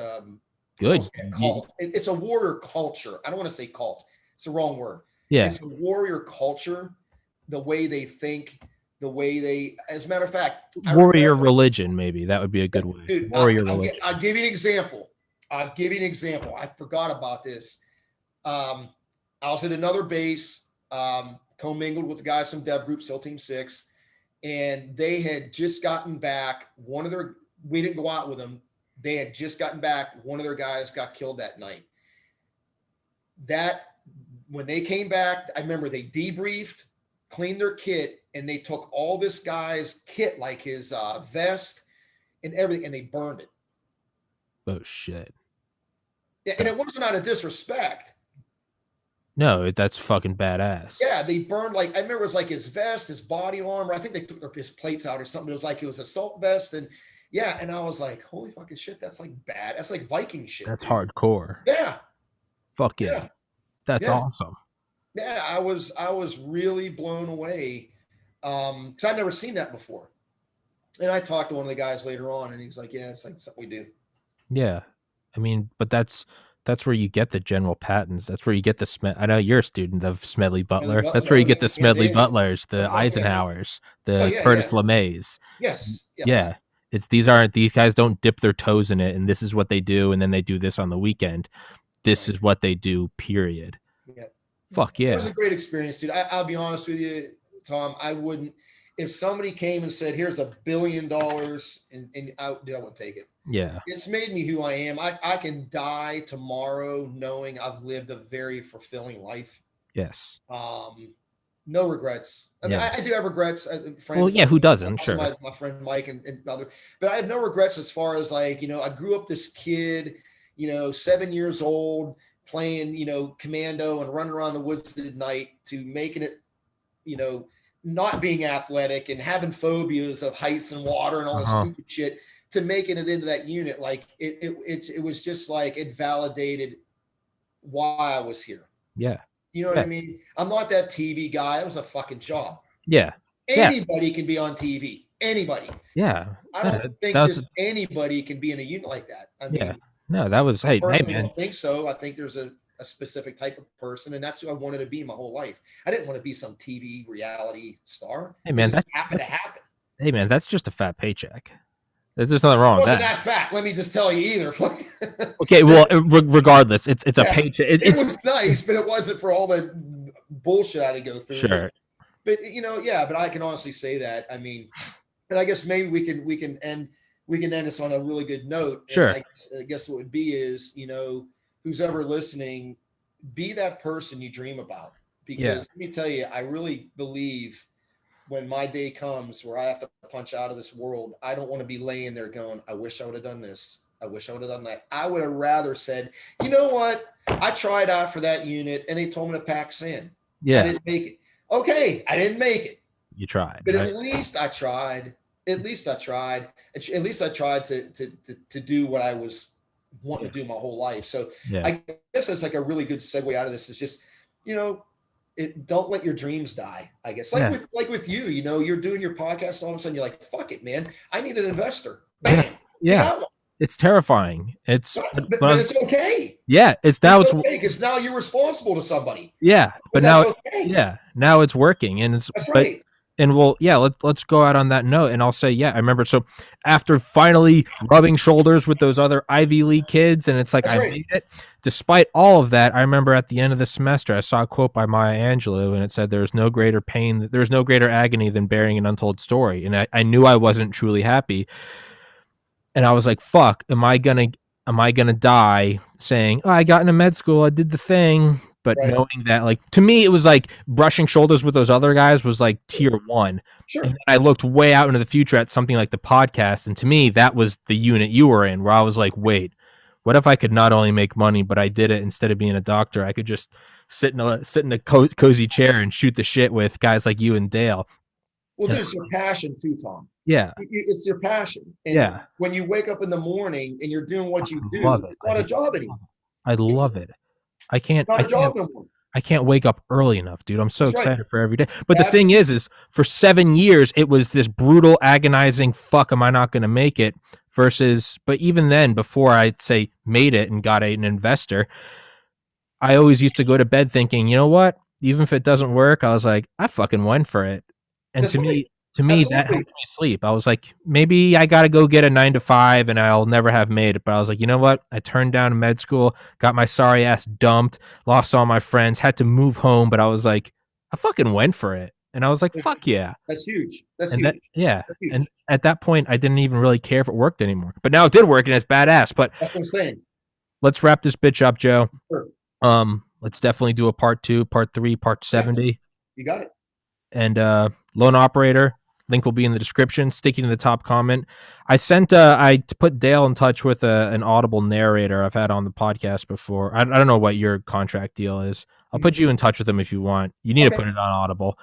good cult. It's a warrior culture. I don't want to say cult. It's the wrong word. Yeah. It's a warrior culture. The way they think, the way they, as a matter of fact, warrior religion, maybe that would be a good way. Dude, warrior religion. I'll give you an example. I forgot about this. I was at another base. commingled with the guys from Dev Group, SEAL Team 6, and they had just gotten back. We didn't go out with them. They had just gotten back. One of their guys got killed that night. When they came back, I remember they debriefed, cleaned their kit, and they took all this guy's kit, like his vest and everything, and they burned it. Oh shit. And it wasn't out of disrespect. No, that's fucking badass. Yeah, they burned, like, I remember it was like his vest, his body armor. I think they took his plates out or something. It was like it was assault vest, and yeah, and I was like, holy fucking shit, that's like bad. That's like Viking shit. That's hardcore. Yeah. Fuck yeah. That's awesome. Yeah, I was really blown away. Because I'd never seen that before. And I talked to one of the guys later on, and he's like, yeah, it's like something we do. Yeah. I mean, but that's where you get the general patents. That's where you get the I know you're a student of Smedley Butler. That's where you get the Smedley Butlers, the Eisenhowers, the Curtis LeMays. Yes. Yeah. These guys don't dip their toes in it, and this is what they do, and then they do this on the weekend. This is what they do, period. Yeah. Fuck yeah. It was a great experience, dude. I'll be honest with you, Tom. I wouldn't, if somebody came and said, here's $1 billion, and I wouldn't take it. Yeah. It's made me who I am. I can die tomorrow knowing I've lived a very fulfilling life. Yes. No regrets. I mean, I do have regrets. Friends, well, yeah, who doesn't? Sure. My friend Mike and other, but I have no regrets as far as, like, I grew up this kid, 7 years old, playing, commando and running around the woods at night, to making it, not being athletic and having phobias of heights and water and all this stupid shit, to making it into that unit. Like it was just like, it validated why I was here. Yeah. You know what I mean? I'm not that TV guy. It was a fucking job. Yeah. Anybody can be on TV. Anybody. Yeah. I don't think just anybody can be in a unit like that. I mean, no, that was, hey, man. I don't think so. I think there's a specific type of person, and that's who I wanted to be my whole life. I didn't want to be some TV reality star. Hey, man, that happened to happen. Hey, man, that's just a fat paycheck. There's nothing wrong with that. It wasn't that fat. Let me just tell you either. Okay, well, regardless, it's a paycheck. It was nice, but it wasn't for all the bullshit I had to go through. Sure. But but I can honestly say that. I mean, and I guess maybe we can end this on a really good note. Sure. And I guess what would be is, who's ever listening, be that person you dream about. Because let me tell you, I really believe when my day comes where I have to punch out of this world, I don't want to be laying there going, I wish I would have done this. I wish I would have done that. I would have rather said, you know what? I tried out for that unit and they told me to pack sand. Yeah. I didn't make it. Okay. I didn't make it. You tried. But right? At least I tried. At least I tried. At least I tried to do what I was wanting to do my whole life. So I guess that's like a really good segue out of this. Is just, don't let your dreams die. I guess like with you, you're doing your podcast, and all of a sudden you're like, fuck it, man. I need an investor. Bam. Yeah. It's terrifying. But it's okay. Yeah. It's okay because now you're responsible to somebody. Yeah. But now, now it's working, and it's that's right. And let's go out on that note. And I'll say, I remember. So after finally rubbing shoulders with those other Ivy League kids, and it's like, I made it. Despite all of that, I remember at the end of the semester, I saw a quote by Maya Angelou, and it said, there's no greater pain, there's no greater agony than bearing an untold story. And I knew I wasn't truly happy. And I was like, fuck, am I gonna die saying, oh, I got into med school, I did the thing. But knowing that, like, to me, it was like brushing shoulders with those other guys was like tier one. Sure. And I looked way out into the future at something like the podcast. And to me, that was the unit you were in, where I was like, wait, what if I could not only make money, but I did it instead of being a doctor? I could just sit in a cozy chair and shoot the shit with guys like you and Dale. Well, there's your passion too, Tom. Yeah. It's your passion. And when you wake up in the morning and you're doing what you do, it's not a job anymore. I love it. I can't wake up early enough, dude. I'm so excited for every day. But the thing is for 7 years, it was this brutal, agonizing, fuck, am I not going to make it? Versus, but even then, before I'd say made it and got an investor, I always used to go to bed thinking, you know what? Even if it doesn't work, I was like, I fucking went for it. And to me, that helped me sleep. I was like, maybe I got to go get a 9-to-5 and I'll never have made it. But I was like, you know what? I turned down med school, got my sorry ass dumped, lost all my friends, had to move home. But I was like, I fucking went for it. And I was like, fuck yeah. That's huge. That's And that, huge. yeah. That's And huge. at that point, I didn't even really care if it worked anymore. But now it did work and it's badass. But That's what I'm saying. let's wrap this bitch up, Joe. Sure. Let's definitely do a part 2, part 3, part Yeah, 70. you got it. And loan operator, link will be in the description. Sticking to the top comment. I put Dale in touch with an Audible narrator I've had on the podcast before. I don't know what your contract deal is. I'll put you in touch with him if you want. You need to Okay. put it on Audible.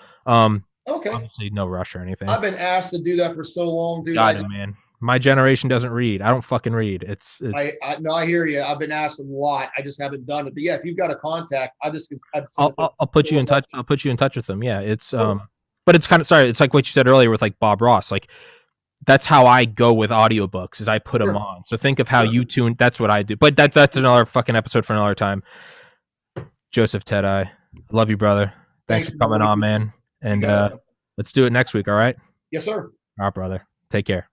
Okay. Obviously no rush or anything. I've been asked to do that for so long, dude. Got it, man. My generation doesn't read. I don't fucking read. It's No, I hear you. I've been asked a lot. I just haven't done it. But yeah, if you've got a contact, I'll put you in touch. I'll put you in touch with them. Yeah, it's but it's kind of sorry. It's like what you said earlier with like Bob Ross. Like that's how I go with audiobooks is I put them on. So think of how you tune. That's what I do. But that's another fucking episode for another time. Joseph Ted, I love you, brother. Thanks for coming on, man. And let's do it next week. All right. Yes, sir. All right, brother. Take care.